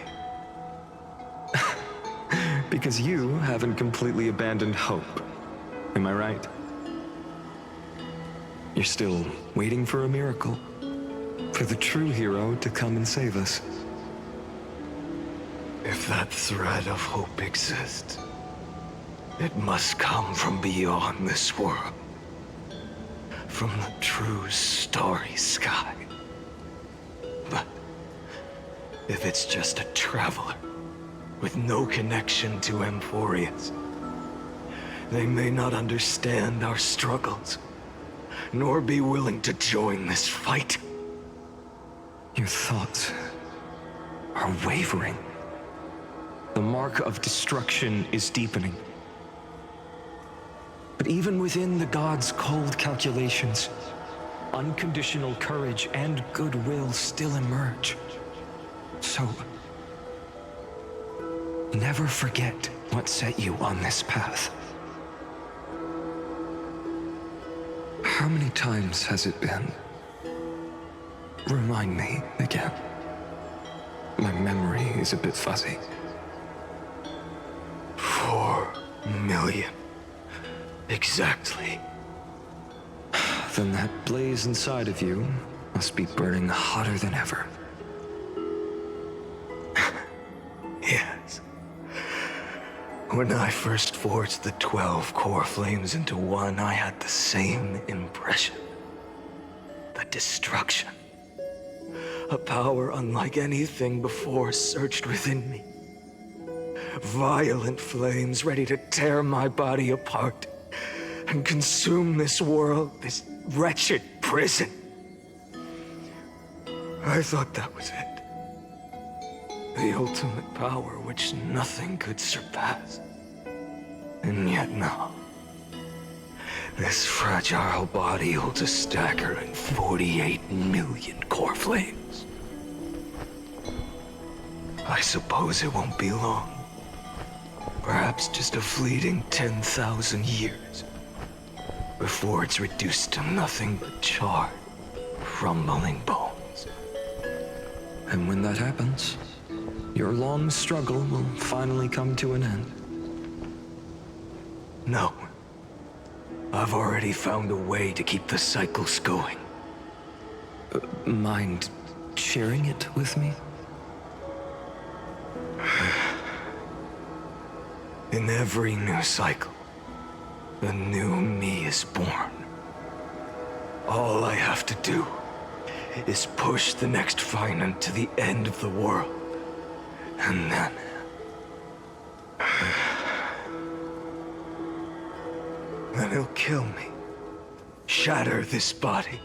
Because you haven't completely abandoned hope. Am I right? You're still waiting for a miracle. For the true hero to come and save us. If that thread of hope exists, it must come from beyond this world. From the true starry sky. But if it's just a traveler with no connection to Amphorius, they may not understand our struggles, nor be willing to join this fight. Your thoughts are wavering. The mark of destruction is deepening. But even within the gods' cold calculations, unconditional courage and goodwill still emerge. So, never forget what set you on this path. How many times has it been? Remind me again. My memory is a bit fuzzy. 4 million. Exactly. Then that blaze inside of you must be burning hotter than ever. Yes. When I first forged the 12 core flames into one, I had the same impression. The destruction. A power unlike anything before surged within me. violent flames ready to tear my body apart and consume this world, this wretched prison. I thought that was it. The ultimate power which nothing could surpass. And yet now, this fragile body holds a staggering 48 million core flames. I suppose it won't be long. Perhaps just a fleeting 10,000 years before it's reduced to nothing but charred, crumbling bones. And when that happens, your long struggle will finally come to an end. No. I've already found a way to keep the cycles going. Mind sharing it with me? In every new cycle, a new me is born. All I have to do is push the next Finant to the end of the world. And then... then he'll kill me. Shatter this body.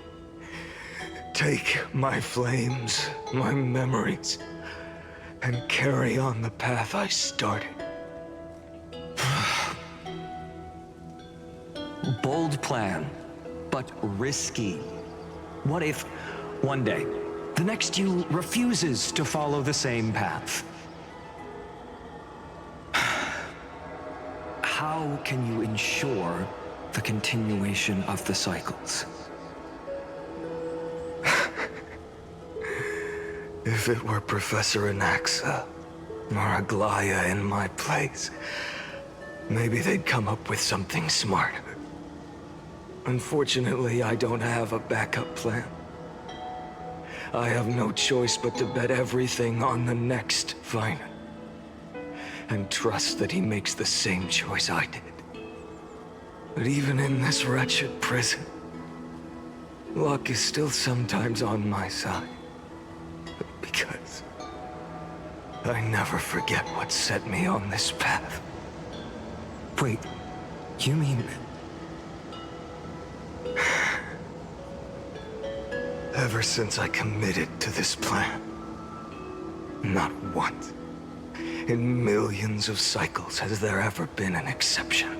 Take my flames, my memories, and carry on the path I started. Bold plan, but risky. What if, one day, the next you refuses to follow the same path? How can you ensure the continuation of the cycles? If it were Professor Anaxa or Aglaya in my place, maybe they'd come up with something smarter. Unfortunately, I don't have a backup plan. I have no choice but to bet everything on the next Finant, and trust that he makes the same choice I did. But even in this wretched prison, luck is still sometimes on my side. Because I never forget what set me on this path. Wait, you mean... Ever since I committed to this plan, not once, in millions of cycles, has there ever been an exception.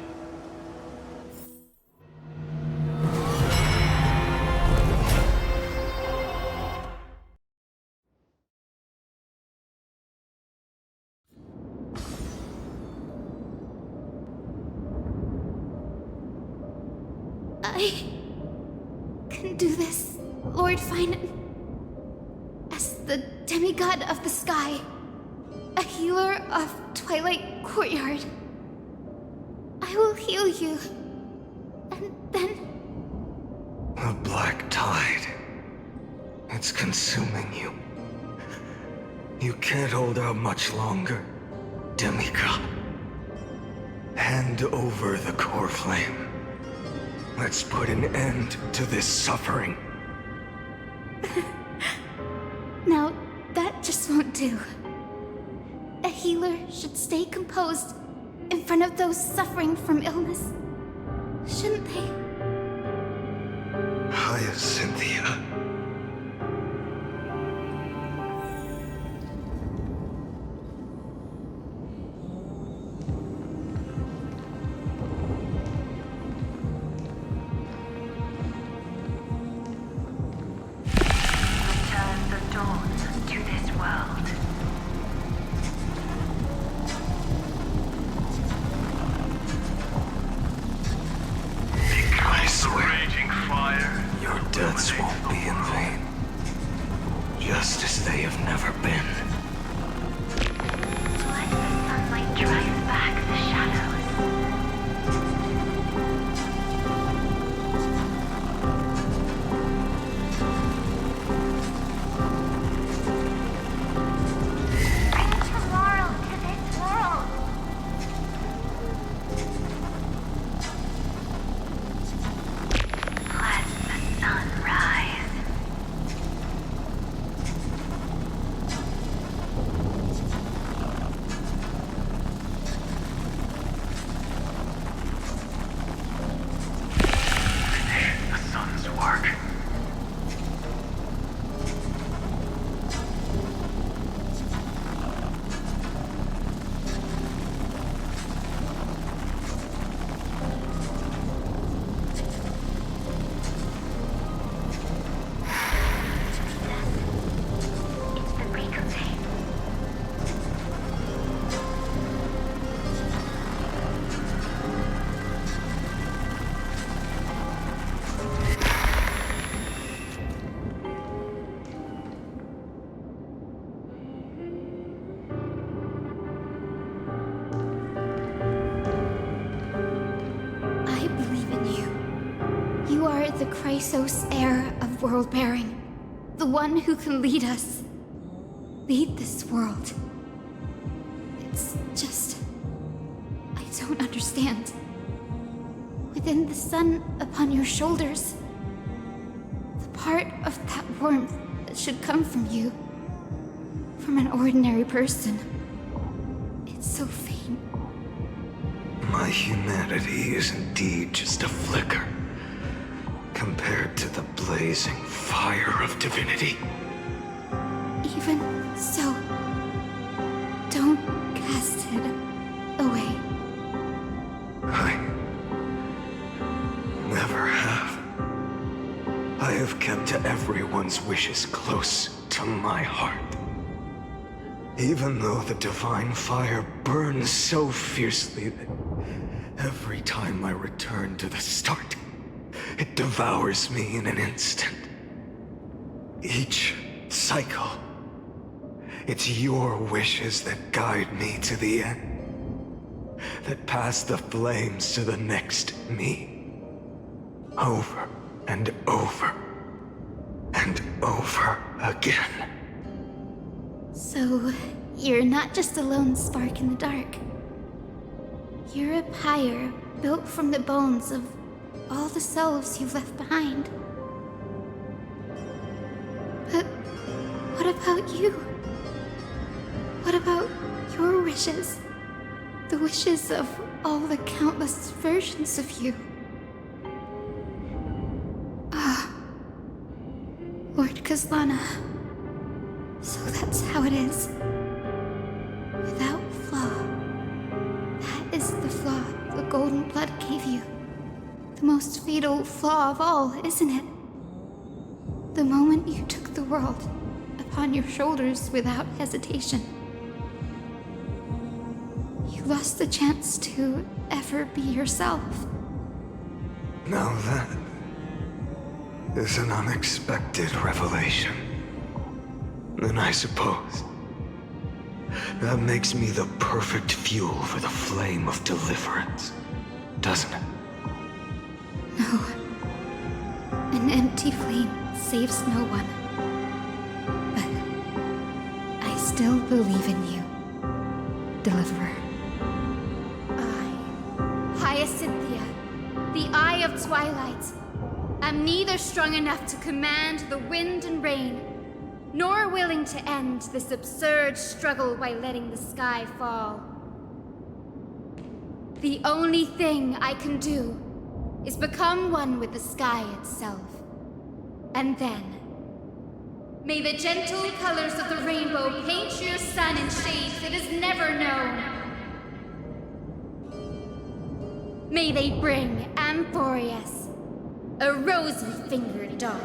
I can do this, Lord Finant. As the demigod of the sky, a healer of Twilight Courtyard, I will heal you, and then... A black tide. It's consuming you. You can't hold out much longer, demigod. Hand over the core flame. Let's put an end to this suffering. Now, that just won't do. A healer should stay composed in front of those suffering from illness. Shouldn't they? Hyacinthia. Deaths won't be in vain. Just as they have never been. Let the sunlight drive back the shadows. Bring tomorrow to this world. Let the sun rise. the Chrysos heir of world-bearing. The one who can lead us. Lead this world. It's just... I don't understand. Within the sun upon your shoulders, the part of that warmth that should come from you, from an ordinary person, it's so faint. My humanity is indeed just a flicker compared to the blazing fire of divinity. Even so, don't cast it away. I never have. I have kept everyone's wishes close to my heart. Even though the divine fire burns so fiercely that every time I return to the start, it devours me in an instant. Each cycle, it's your wishes that guide me to the end, that pass the flames to the next me. Over and over and over again. So, you're not just a lone spark in the dark. You're a pyre built from the bones of all the selves you've left behind. But what about you? What about your wishes? The wishes of all the countless versions of you? Ah, Lord Kazlana. So that's how it is. Without flaw. That is the flaw the golden blood gave you. The most fatal flaw of all, isn't it? The moment you took the world upon your shoulders without hesitation. You lost the chance to ever be yourself. Now that is an unexpected revelation. Then I suppose that makes me the perfect fuel for the flame of deliverance, doesn't it? No. An empty flame saves no one. But I still believe in you, Deliverer. I, Hyacinthia, the Eye of Twilight, am neither strong enough to command the wind and rain, nor willing to end this absurd struggle by letting the sky fall. The only thing I can do is become one with the sky itself. And then, may the gentle colors of the rainbow paint your sun in shades it has never known. May they bring Amphorius, a rosy-fingered dog.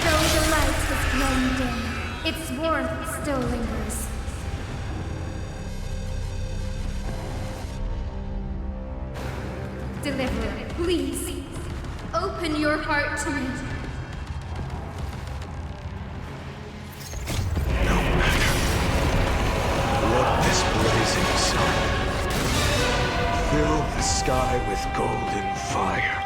Though the light has grown dim, its warmth still lingers. Deliverer, please, open your heart to me. No matter. Let this blazing sun fill the sky with golden fire.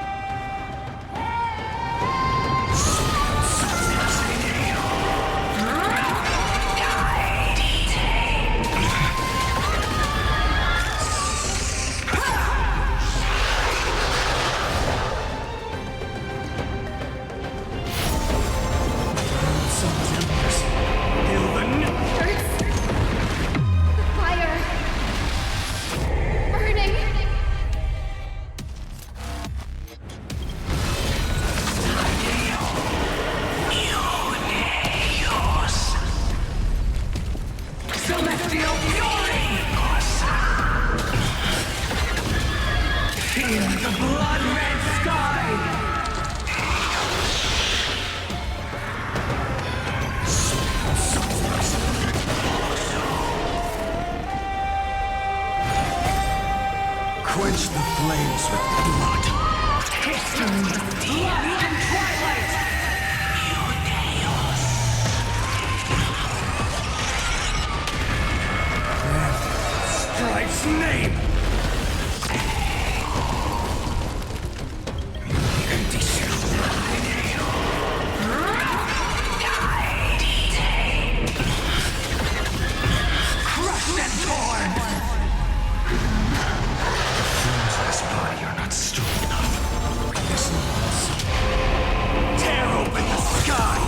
Quench the flames with blood. History. Blood and twilight. And Strife's name. and torn! The flames of his body are not strong enough. This means... tear open the sky!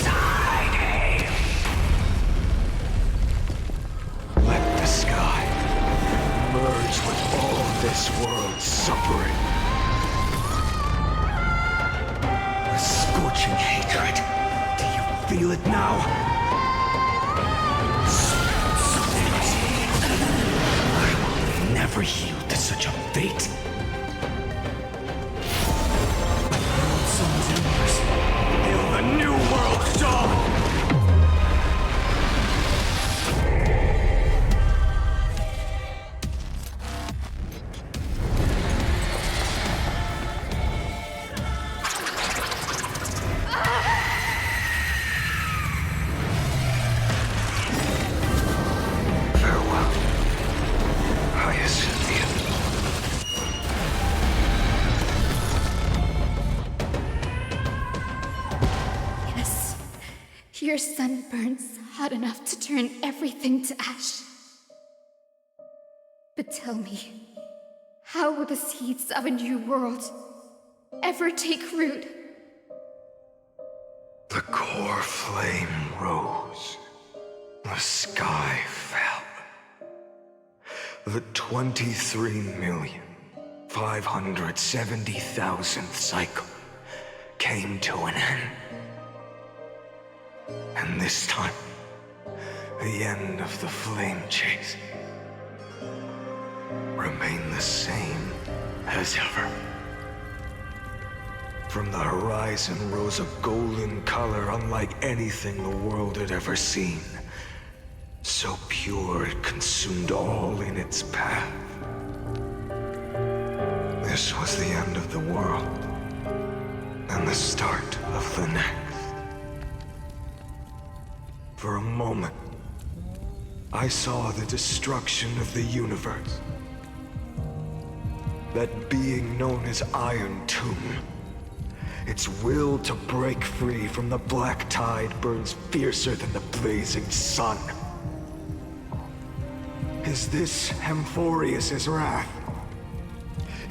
Tiny! Let the sky merge with all this world's suffering. A scorching hatred. Do you feel it now? I will never yield to such a fate. Sons and yours, hail the new world's dawn! Your sun burns hot enough to turn everything to ash. But tell me, how will the seeds of a new world ever take root? The core flame rose. The sky fell. The 23,570,000th cycle came to an end. And this time, the end of the flame chase remained the same as ever. From the horizon rose a golden color unlike anything the world had ever seen. So pure it consumed all in its path. This was the end of the world, and the start of the next. For a moment, I saw the destruction of the universe. That being known as Iron Tomb. Its will to break free from the black tide burns fiercer than the blazing sun. Is this Amphorius's wrath?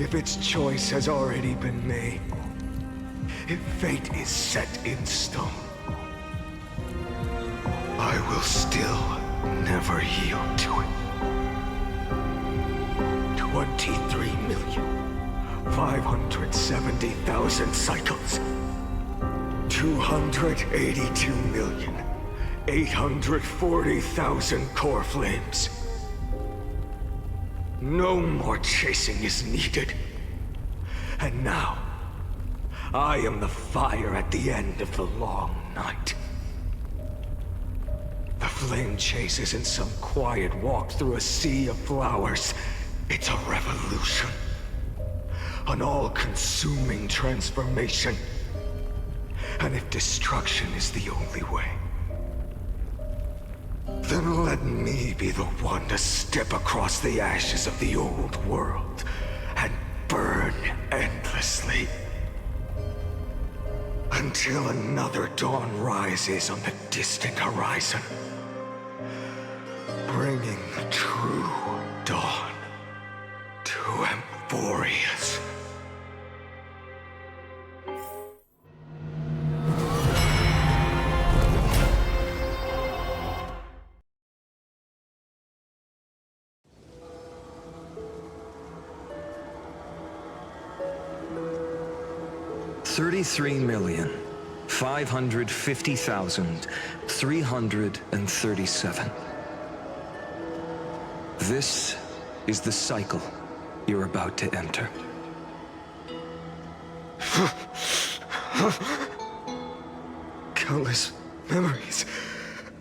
If its choice has already been made, if fate is set in stone, I will still never yield to it. 23,570,000 cycles. 282,840,000 core flames. No more chasing is needed. And now, I am the fire at the end of the long night. The flame chase isn't some quiet walk through a sea of flowers. It's a revolution. An all-consuming transformation. And if destruction is the only way, then let me be the one to step across the ashes of the old world and burn endlessly. Until another dawn rises on the distant horizon, bringing the true dawn to Amphorius. $33,550,337. This is the cycle you're about to enter. Countless memories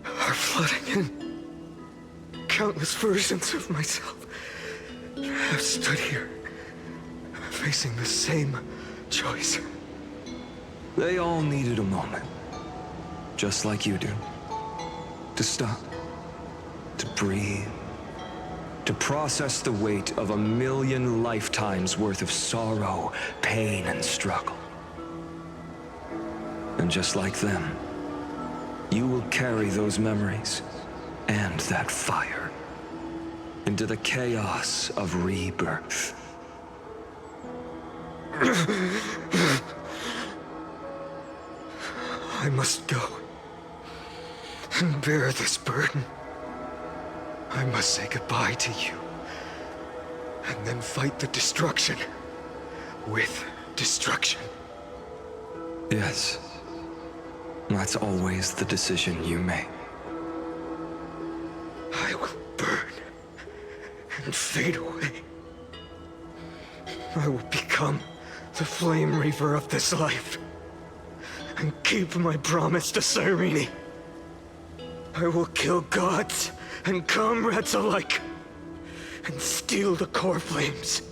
are flooding in. Countless versions of myself have stood here, facing the same choice. They all needed a moment, just like you do. To stop, to breathe, to process the weight of 1,000,000 lifetimes worth of sorrow, pain, and struggle. And just like them, you will carry those memories and that fire into the chaos of rebirth. I must go and bear this burden. I must say goodbye to you, and then fight the destruction with destruction. Yes, that's always the decision you make. I will burn and fade away. I will become the Flame Reaver of this life and keep my promise to Cyrene. I will kill gods and comrades alike and steal the core flames.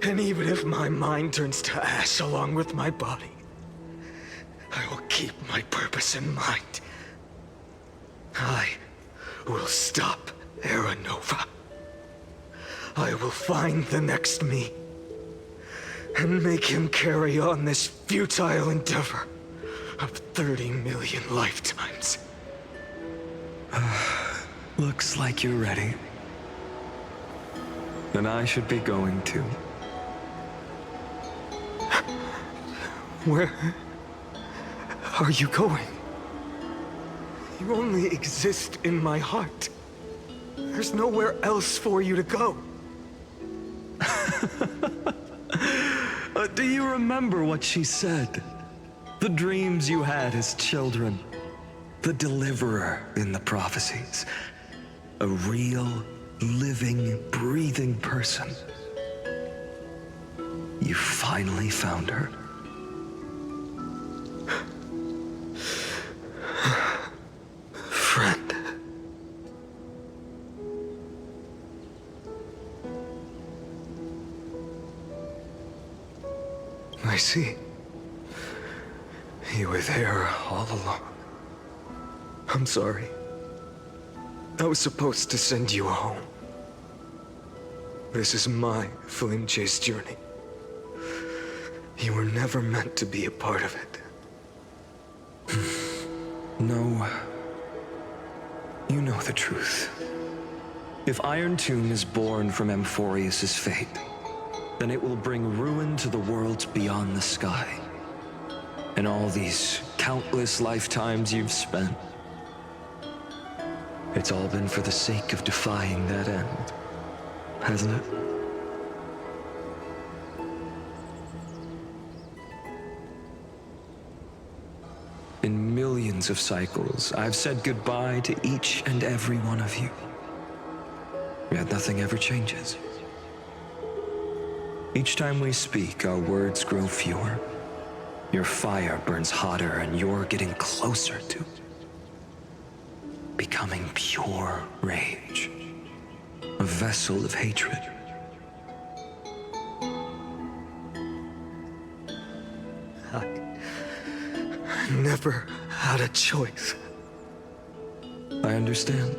And even if my mind turns to ash along with my body, I will keep my purpose in mind. I will stop Era Nova. I will find the next me and make him carry on this futile endeavor of 30 million lifetimes. Looks like you're ready. Then I should be going too. Where are you going? You only exist in my heart. There's nowhere else for you to go. Do you remember what she said? The dreams you had as children. The deliverer in the prophecies. A real, living, breathing person. You finally found her. Friend. I see. You were there all along. I'm sorry. I was supposed to send you home. This is my flame chase journey. You were never meant to be a part of it. No. You know the truth. If Iron Tomb is born from Amphorius' fate, then it will bring ruin to the worlds beyond the sky. And all these countless lifetimes you've spent, it's all been for the sake of defying that end, hasn't it? In millions of cycles, I've said goodbye to each and every one of you. Yet nothing ever changes. Each time we speak, our words grow fewer. Your fire burns hotter, and you're getting closer to becoming pure rage. A vessel of hatred. I never had a choice. I understand.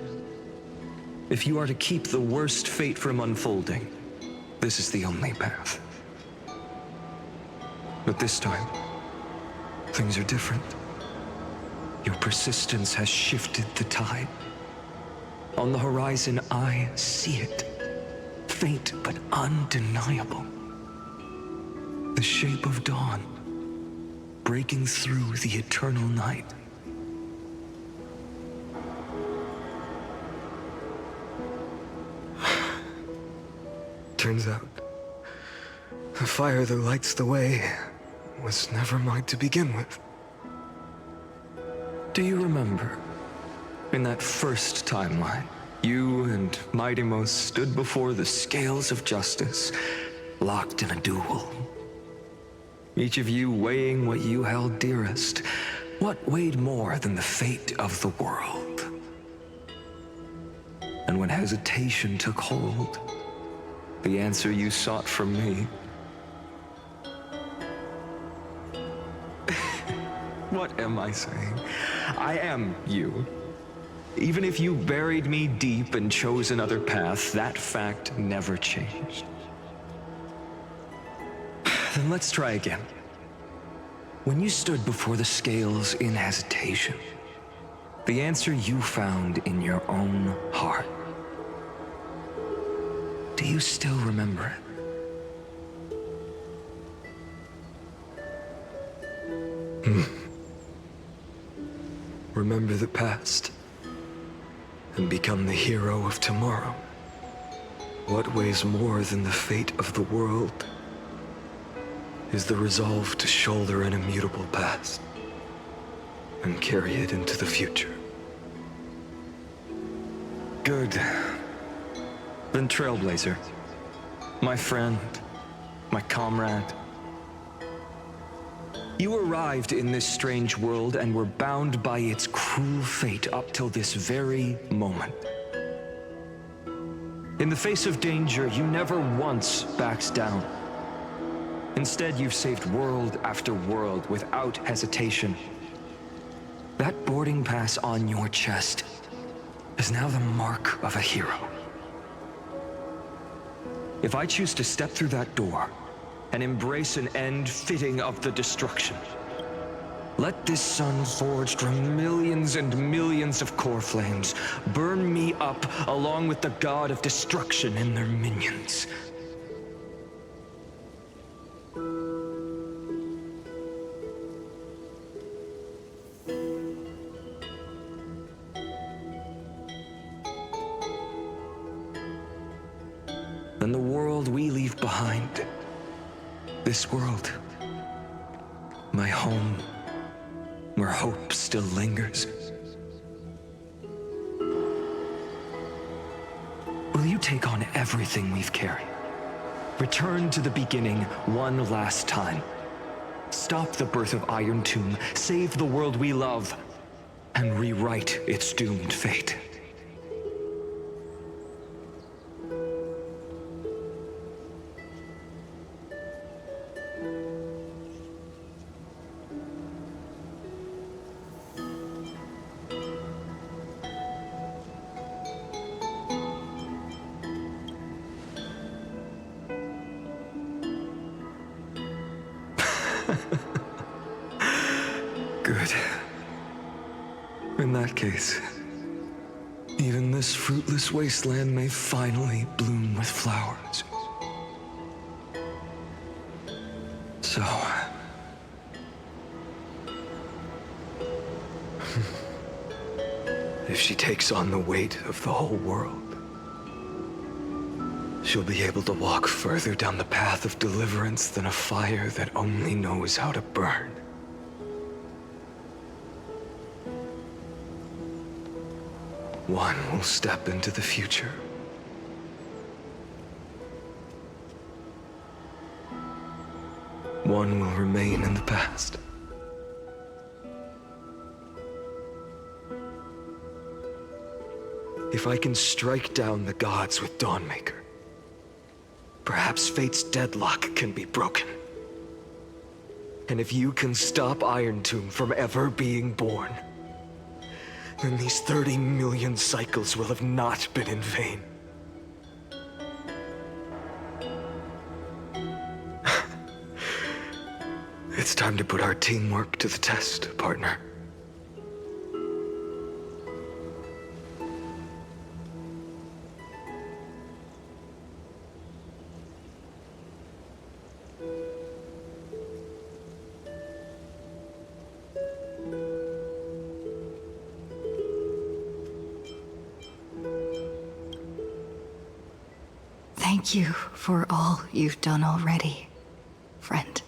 If you are to keep the worst fate from unfolding, this is the only path. But this time, things are different. Your persistence has shifted the tide. On the horizon, I see it. Faint but undeniable. The shape of dawn, breaking through the eternal night. Turns out, the fire that lights the way was never mine to begin with. Do you remember, in that first timeline, you and Mighty stood before the scales of justice, locked in a duel? Each of you weighing what you held dearest. What weighed more than the fate of the world? And when hesitation took hold, the answer you sought from me. What am I saying? I am you. Even if you buried me deep and chose another path, that fact never changed. Then let's try again. When you stood before the scales in hesitation, The answer you found in your own heart. Do you still remember it? Remember the past and become the hero of tomorrow. What weighs more than the fate of the world is the resolve to shoulder an immutable past and carry it into the future. Good. Then Trailblazer, my friend, my comrade. You arrived in this strange world and were bound by its cruel fate up till this very moment. In the face of danger, you never once backed down. Instead, you've saved world after world without hesitation. That boarding pass on your chest is now the mark of a hero. If I choose to step through that door and embrace an end fitting of the destruction, let this sun forged from millions and millions of core flames burn me up along with the god of destruction and their minions. Then the world we leave behind, this world, my home, where hope still lingers. Will you take on everything we've carried? Return to the beginning one last time. Stop the birth of Iron Tomb, save the world we love, and rewrite its doomed fate. Good. In that case, even this fruitless wasteland may finally bloom with flowers. So... if she takes on the weight of the whole world, she'll be able to walk further down the path of deliverance than a fire that only knows how to burn. One will step into the future. One will remain in the past. If I can strike down the gods with Dawnmaker, perhaps fate's deadlock can be broken. And if you can stop Iron Tomb from ever being born, then these 30 million cycles will have not been in vain. It's time to put our teamwork to the test, partner. Thank you for all you've done already, friend.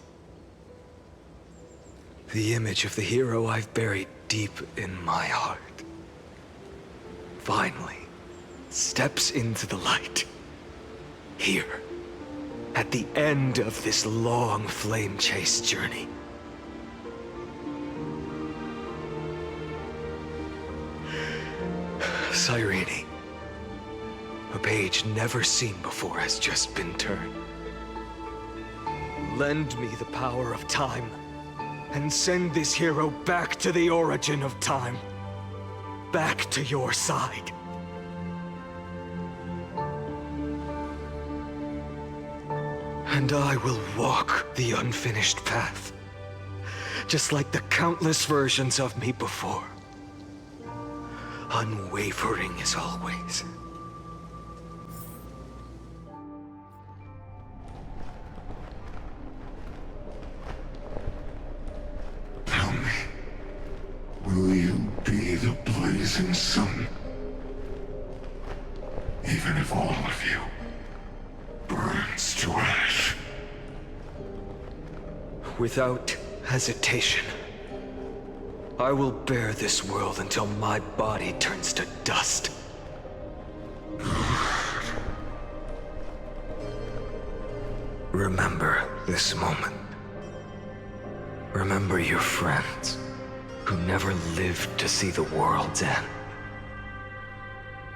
The image of the hero I've buried deep in my heart finally steps into the light. Here, at the end of this long flame chase journey. Cyrene, a page never seen before has just been turned. Lend me the power of time, and send this hero back to the origin of time. Back to your side. And I will walk the unfinished path, just like the countless versions of me before. unwavering as always. Tell me, will you be the blazing sun? Even if all of you burns to ash. Without hesitation, I will bear this world until my body turns to dust. Remember this moment. Remember your friends who never lived to see the world's end.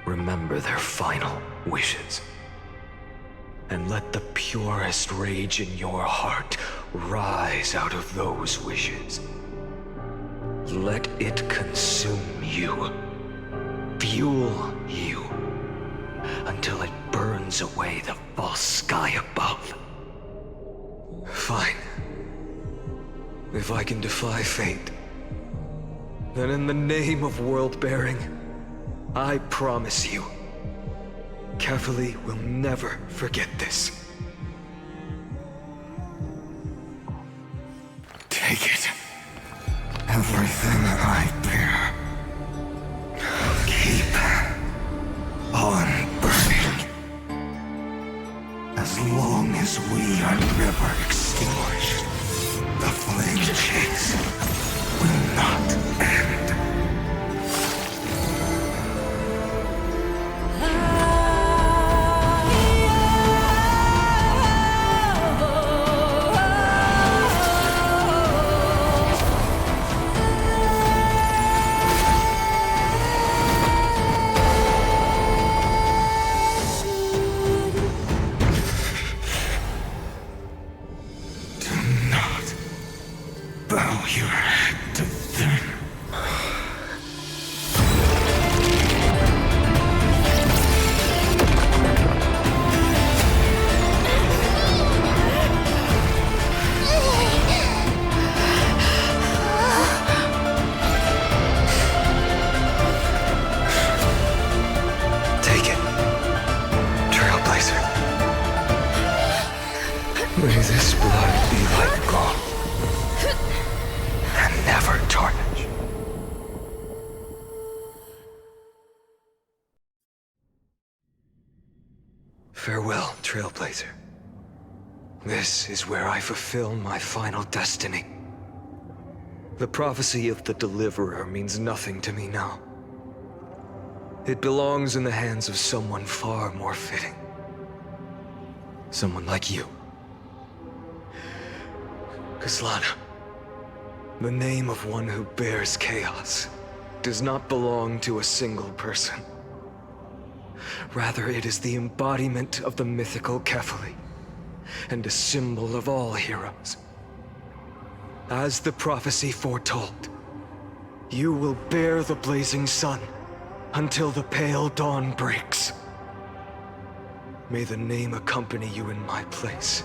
Remember their final wishes. And let the purest rage in your heart rise out of those wishes. Let it consume you, fuel you, until it burns away the false sky above. Fine. If I can defy fate, then in the name of world-bearing, I promise you, Kefali will never forget this. Take it. Everything I bear. Keep on burning. As long as we are never extinguished, the flame chase will not end. Bow your head to them. Take it, Trailblazer. May this blood be like gold. And never tarnish. Farewell, Trailblazer. This is where I fulfill my final destiny. The prophecy of the Deliverer means nothing to me now. It belongs in the hands of someone far more fitting. Someone like you. Kaslana. The name of one who bears chaos does not belong to a single person. Rather, it is the embodiment of the mythical Kefali, and a symbol of all heroes. As the prophecy foretold, you will bear the blazing sun until the pale dawn breaks. May the name accompany you in my place,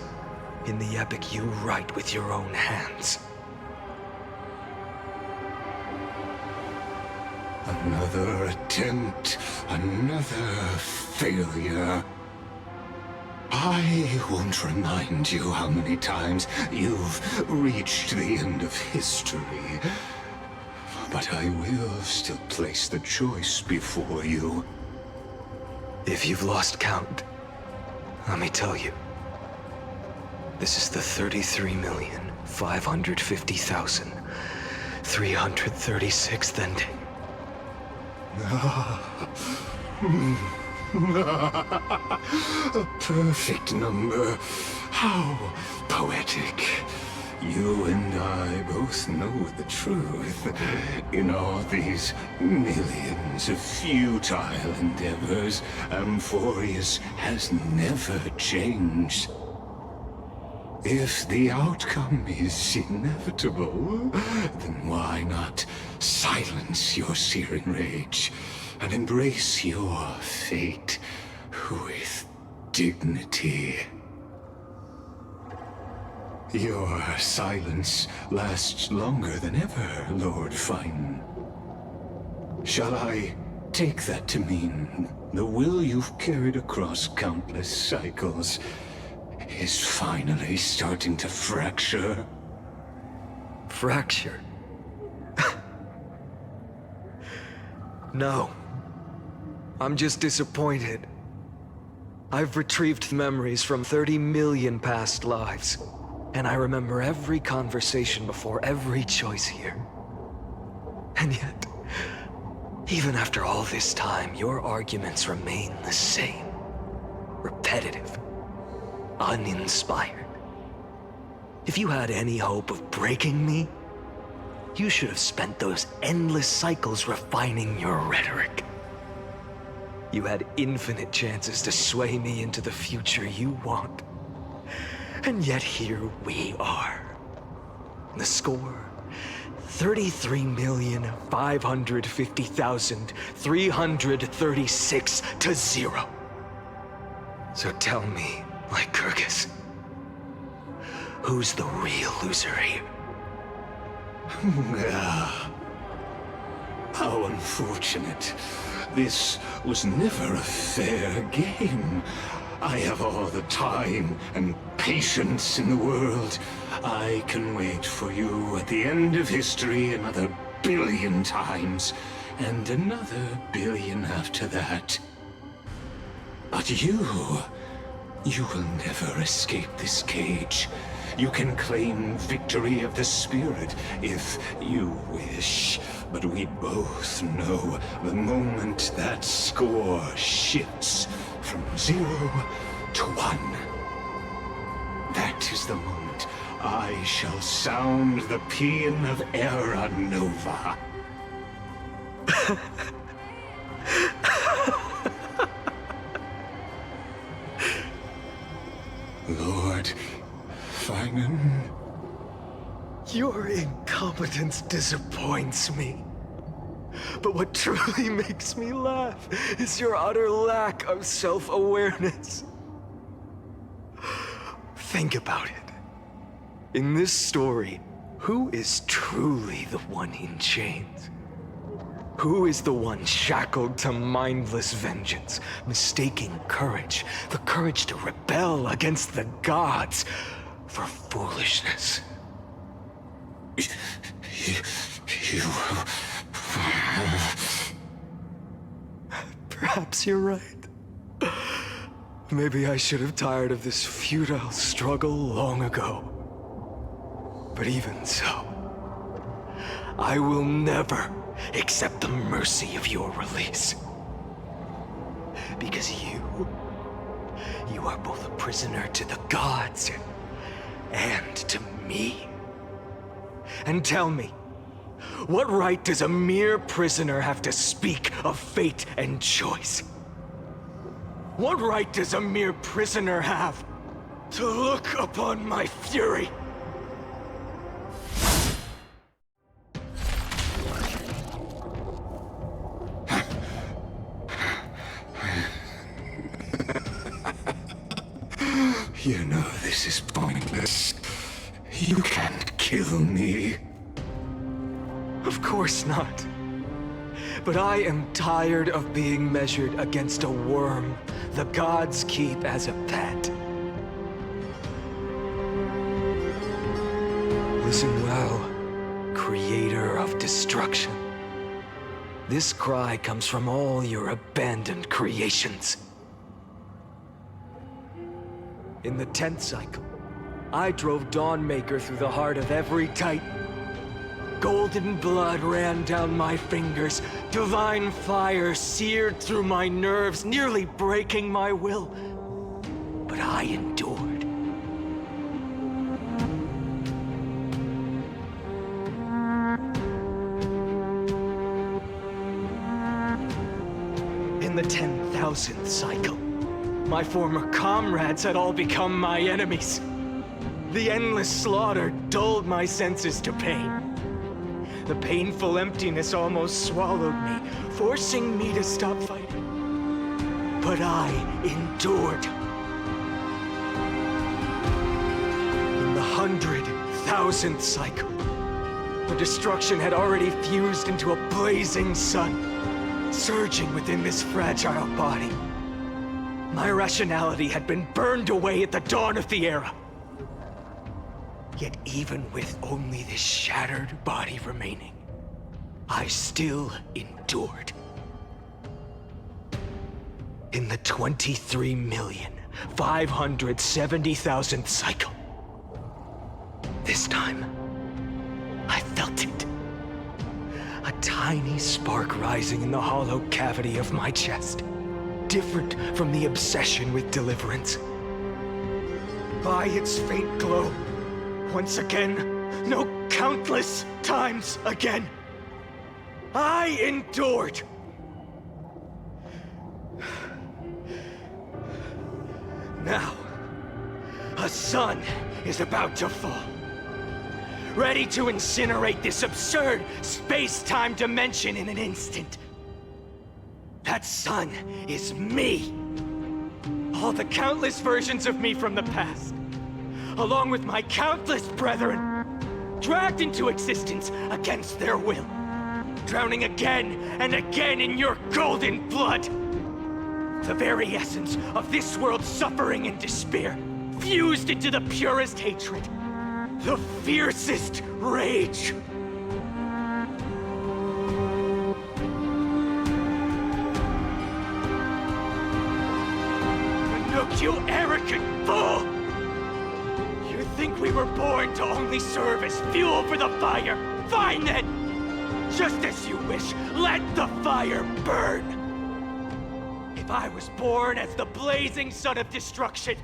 in the epic you write with your own hands. Another attempt, another failure. I won't remind you how many times you've reached the end of history. But I will still place the choice before you. If you've lost count, let me tell you. This is the 33,550,336th ending. A perfect number. How poetic. You and I both know the truth. In all these millions of futile endeavors, Amphorius has never changed. If the outcome is inevitable, then why not silence your searing rage and embrace your fate with dignity? Your silence lasts longer than ever, Lord Fine. Shall I take that to mean the will you've carried across countless cycles is finally starting to fracture? Fracture? No. I'm just disappointed. I've retrieved memories from 30 million past lives, and I remember every conversation before every choice here. And yet, even after all this time, your arguments remain the same. Repetitive. Uninspired. If you had any hope of breaking me, you should have spent those endless cycles refining your rhetoric. You had infinite chances to sway me into the future you want. And yet here we are. The score: 33,550,336 to 0. So tell me, Lycurgus, who's the real loser here? How unfortunate. This was never a fair game. I have all the time and patience in the world. I can wait for you at the end of history another billion times, and another billion after that. But you will never escape this cage. You can claim victory of the spirit if you wish, but we both know the moment that score shifts from 0 to 1. That is the moment I shall sound the paean of Era Nova. Lord Finan? Your incompetence disappoints me. But what truly makes me laugh is your utter lack of self-awareness. Think about it. In this story, who is truly the one in chains? Who is the one shackled to mindless vengeance, mistaking courage, the courage to rebel against the gods, for foolishness? You... Perhaps you're right. Maybe I should have tired of this futile struggle long ago. But even so, I will never accept the mercy of your release. Because you are both a prisoner to the gods and to me. And tell me, what right does a mere prisoner have to speak of fate and choice? What right does a mere prisoner have to look upon my fury? You know this is pointless. You can't kill me. Of course not. But I am tired of being measured against a worm the gods keep as a pet. Listen well, creator of destruction. This cry comes from all your abandoned creations. In the 10th cycle, I drove Dawnmaker through the heart of every Titan. Golden blood ran down my fingers, divine fire seared through my nerves, nearly breaking my will. But I endured. In the 10,000th cycle, my former comrades had all become my enemies. The endless slaughter dulled my senses to pain. The painful emptiness almost swallowed me, forcing me to stop fighting. But I endured. In the 100,000th cycle, the destruction had already fused into a blazing sun, surging within this fragile body. My rationality had been burned away at the dawn of the era. Yet even with only this shattered body remaining, I still endured. In the 23,570,000th cycle, this time, I felt it. A tiny spark rising in the hollow cavity of my chest, different from the obsession with deliverance. By its faint glow, once again, no, countless times again, I endured. Now, a sun is about to fall, ready to incinerate this absurd space-time dimension in an instant. That sun is me. All the countless versions of me from the past, along with my countless brethren, dragged into existence against their will, drowning again and again in your golden blood. The very essence of this world's suffering and despair, fused into the purest hatred, the fiercest rage. Look, you arrogant fool! You think we were born to only serve as fuel for the fire? Fine then! Just as you wish, let the fire burn! If I was born as the blazing sun of destruction,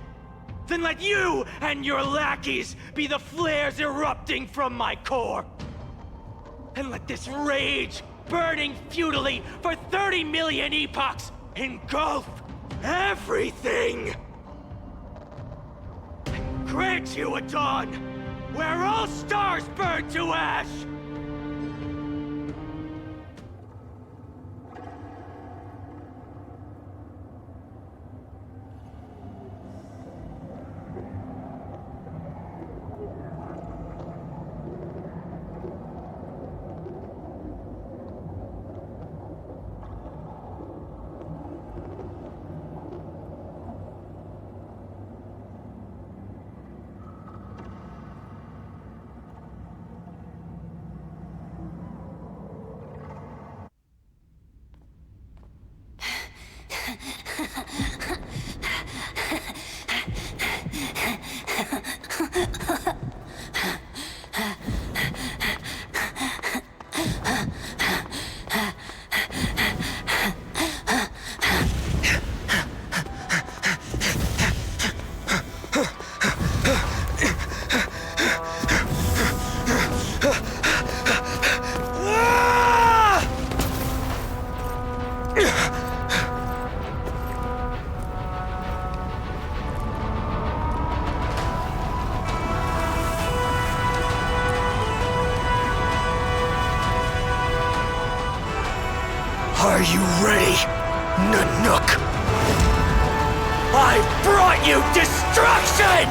then let you and your lackeys be the flares erupting from my core. And let this rage, burning futilely for 30 million epochs, engulf everything! And grant you a dawn where all stars burn to ash! Are you ready, Nanook? I brought you destruction!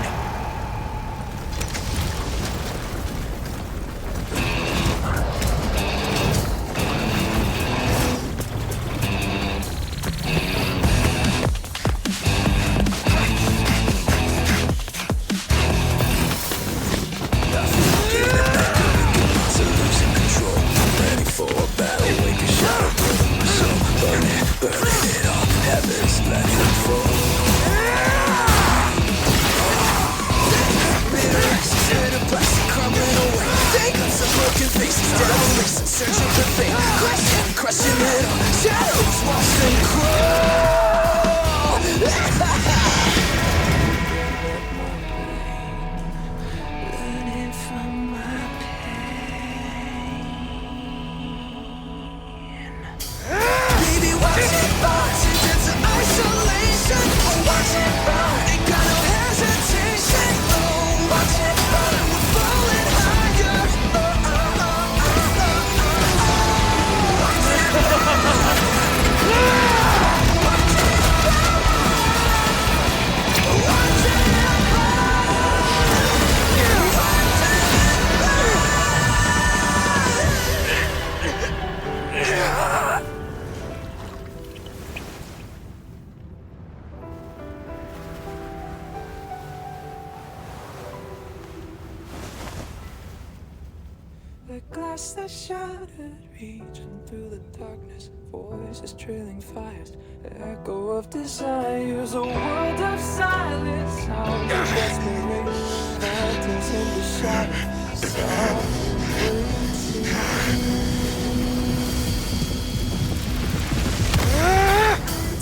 past that shattered region, through the darkness, voices trailing fires, echo of desires, a world of silence, sounds of desperation, phantoms in the shadow, soft waiting.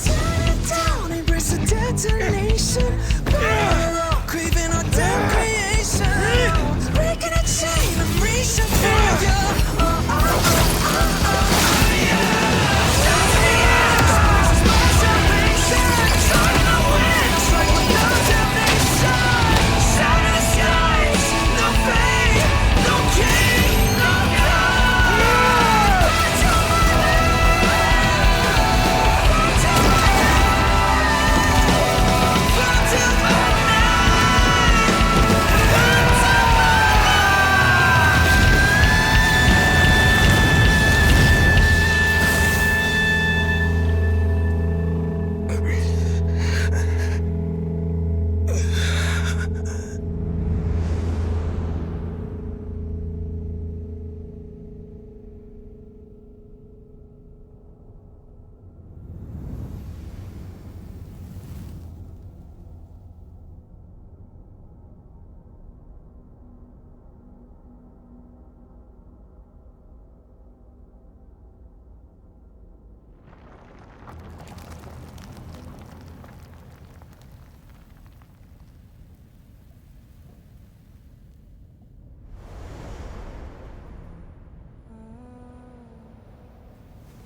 Tear it down, embrace the detonation, craving our damn creation, breaking a chain of reaching for you.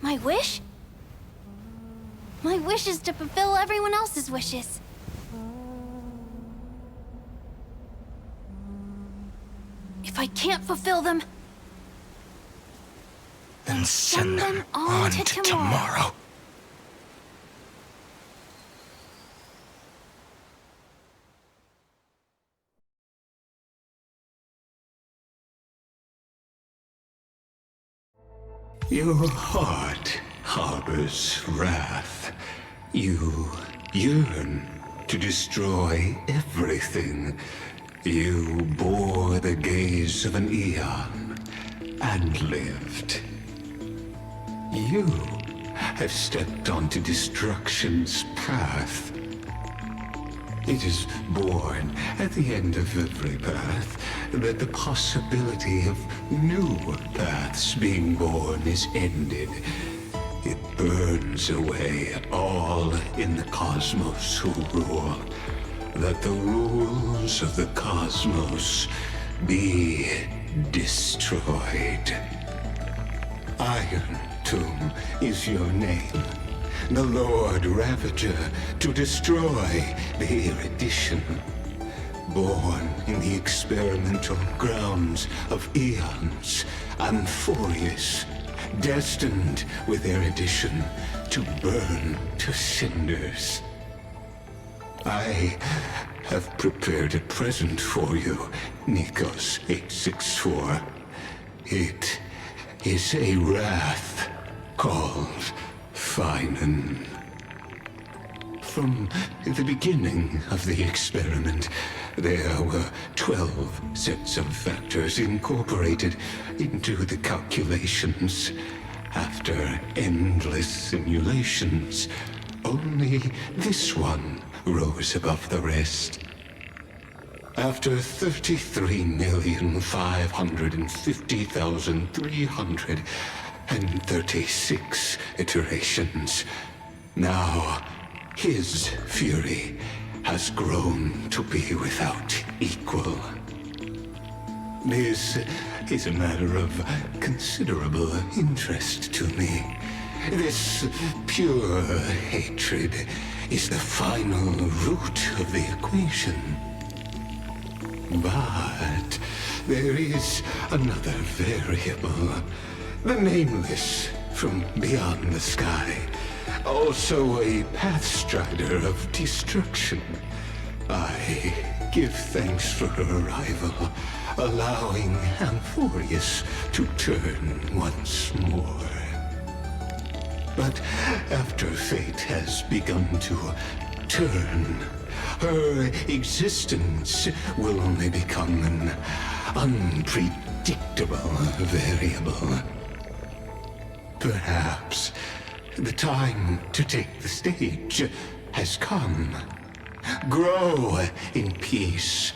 My wish? My wish is to fulfill everyone else's wishes. If I can't fulfill them, then send them on to tomorrow. Your heart harbors wrath. You yearn to destroy everything. You bore the gaze of an eon and lived. You have stepped onto destruction's path. It is born at the end of every path that the possibility of new paths being born is ended. It burns away all in the cosmos who rule, that the rules of the cosmos be destroyed. Iron Tomb is your name. The Lord Ravager to destroy the erudition. Born in the experimental grounds of eons, Amphorius, destined with erudition to burn to cinders. I have prepared a present for you, Nikos 864. It is a wrath called Finan. From the beginning of the experiment, there were 12 sets of factors incorporated into the calculations. After endless simulations, only this one rose above the rest. After 33,550,336 iterations, now his fury has grown to be without equal. This is a matter of considerable interest to me. This pure hatred is the final root of the equation. But there is another variable. The Nameless from beyond the sky. Also a pathstrider of destruction. I give thanks for her arrival, allowing Amphorius to turn once more. But after fate has begun to turn, her existence will only become an unpredictable unpredictable variable. Perhaps the time to take the stage has come. Grow in peace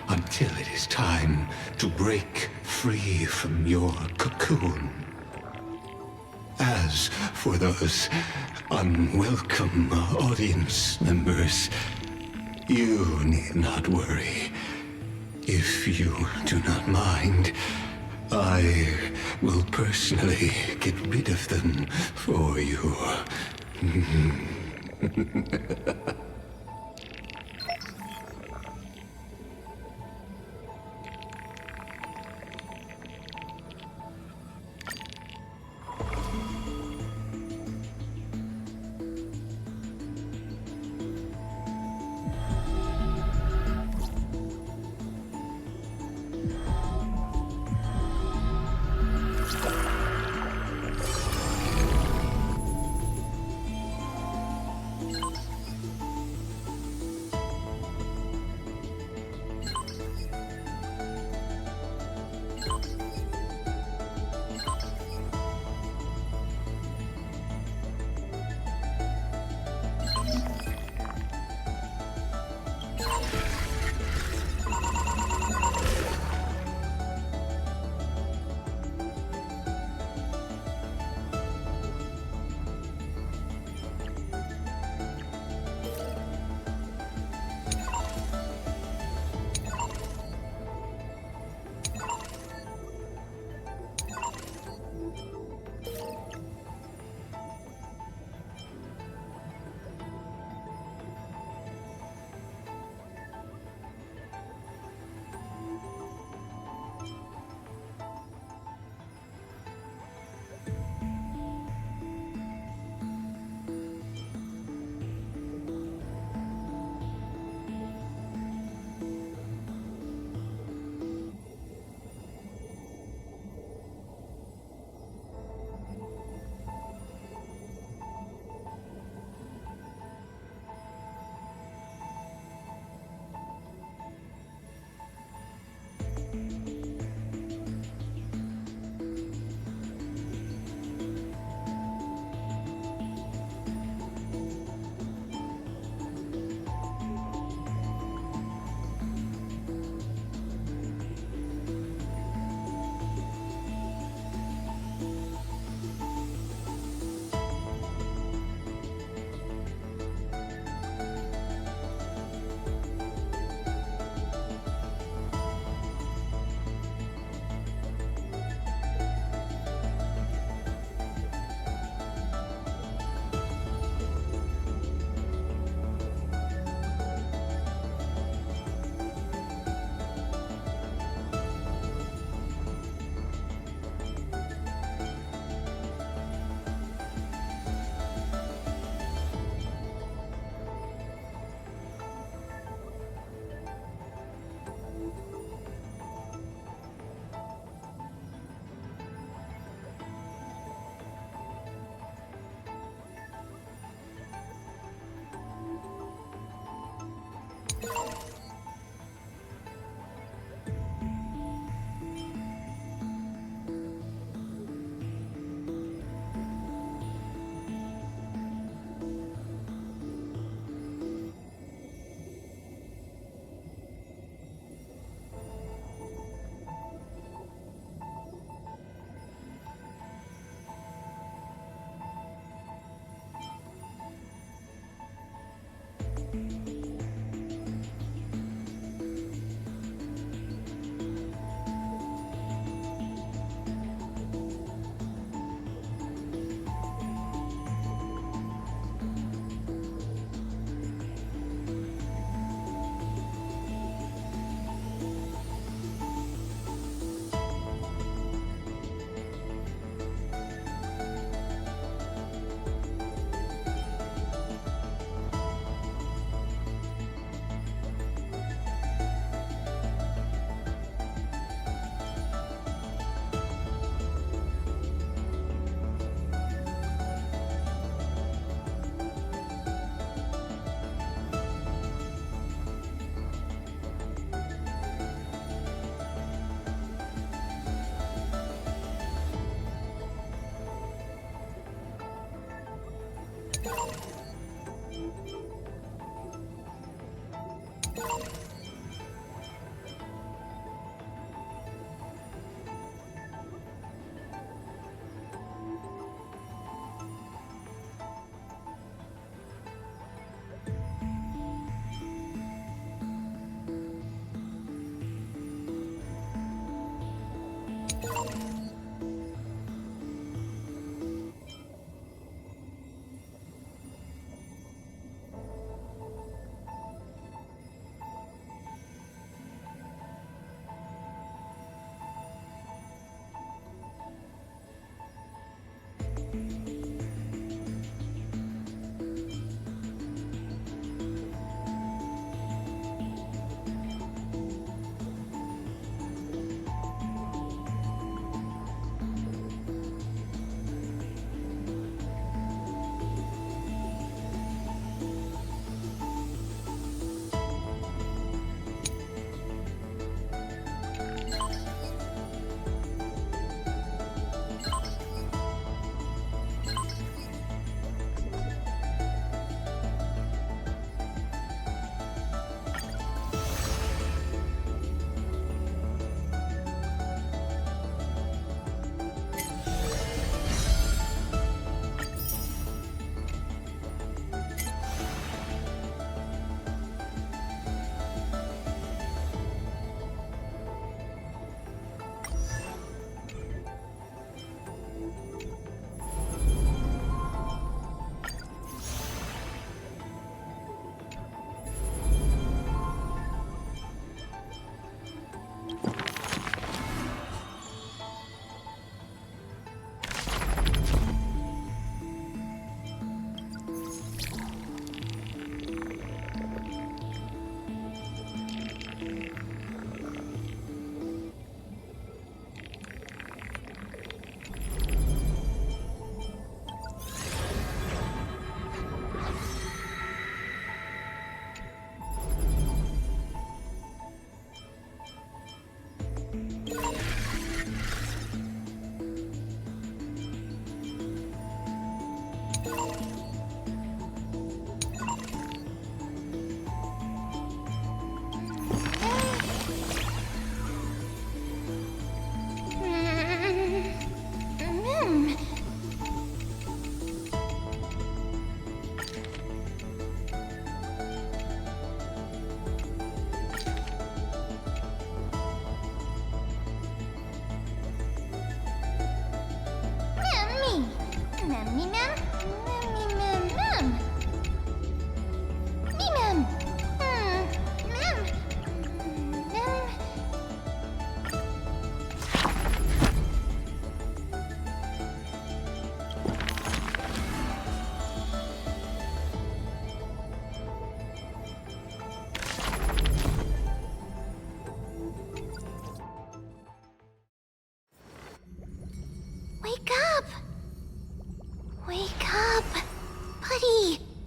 until it is time to break free from your cocoon. As for those unwelcome audience members, you need not worry. If you do not mind, I will personally get rid of them for you.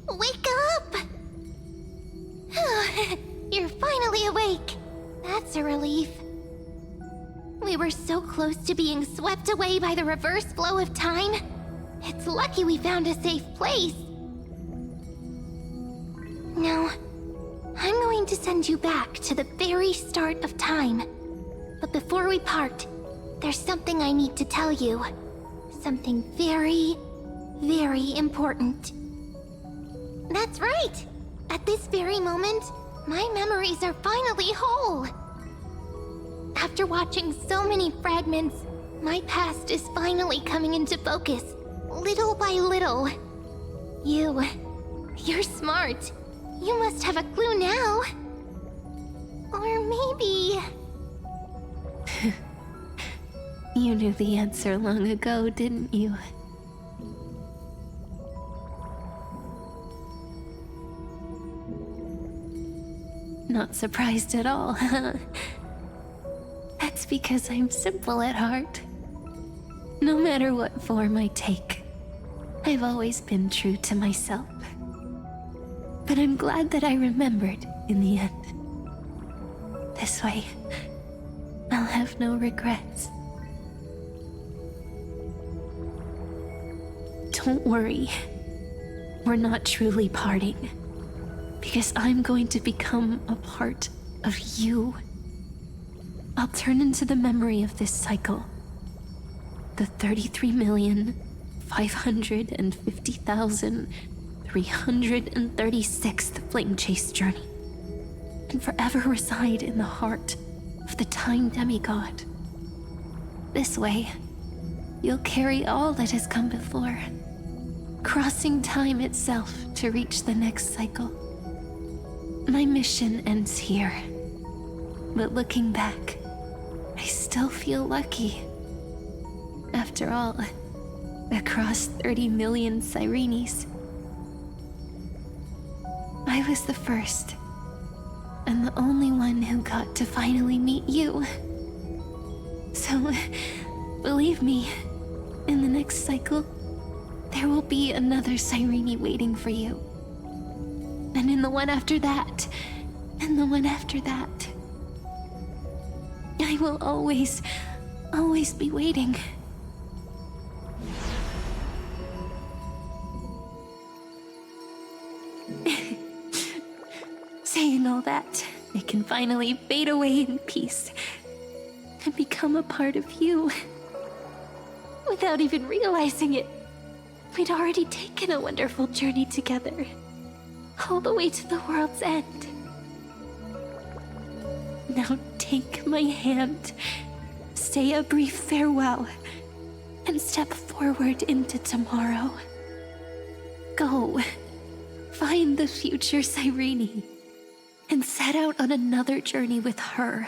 Wake up! You're finally awake. That's a relief. We were so close to being swept away by the reverse flow of time. It's lucky we found a safe place. Now, I'm going to send you back to the very start of time. But before we part, there's something I need to tell you. Something very, very important. That's right! At this very moment, my memories are finally whole. After watching so many fragments, my past is finally coming into focus, little by little. You're smart. You must have a clue now. Or maybe... You knew the answer long ago, didn't you? Not surprised at all, huh? That's because I'm simple at heart. No matter what form I take, I've always been true to myself. But I'm glad that I remembered in the end. This way, I'll have no regrets. Don't worry. We're not truly parting. Because I'm going to become a part of you. I'll turn into the memory of this cycle. The 33,550,336th Flame Chase journey. And forever reside in the heart of the Time Demigod. This way, you'll carry all that has come before, crossing time itself to reach the next cycle. My mission ends here, but looking back, I still feel lucky. After all, across 30 million Cyrenes, I was the first, and the only one who got to finally meet you. So, believe me, in the next cycle, there will be another Cyrene waiting for you. And in the one after that, and the one after that. I will always be waiting. Saying all that, I can finally fade away in peace and become a part of you. Without even realizing it, we'd already taken a wonderful journey together. All the way to the world's end. Now take my hand, say a brief farewell, and step forward into tomorrow. Go, find the future Cyrene, and set out on another journey with her.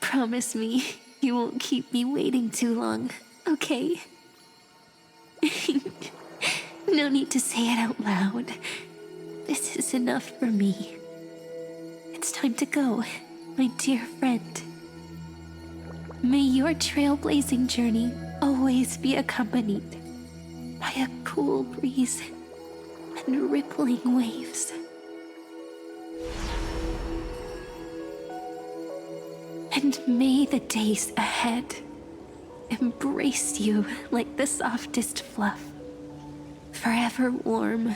Promise me you won't keep me waiting too long, okay? No need to say it out loud. This is enough for me. It's time to go, my dear friend. May your trailblazing journey always be accompanied by a cool breeze and rippling waves. And may the days ahead embrace you like the softest fluff, forever warm,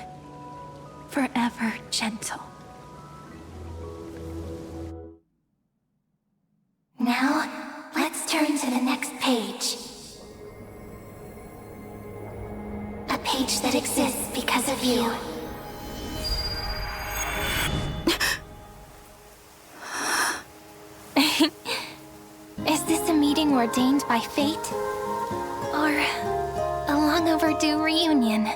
forever gentle. Now, let's turn to the next page. A page that exists because of you. Is this a meeting ordained by fate? Or a long overdue reunion?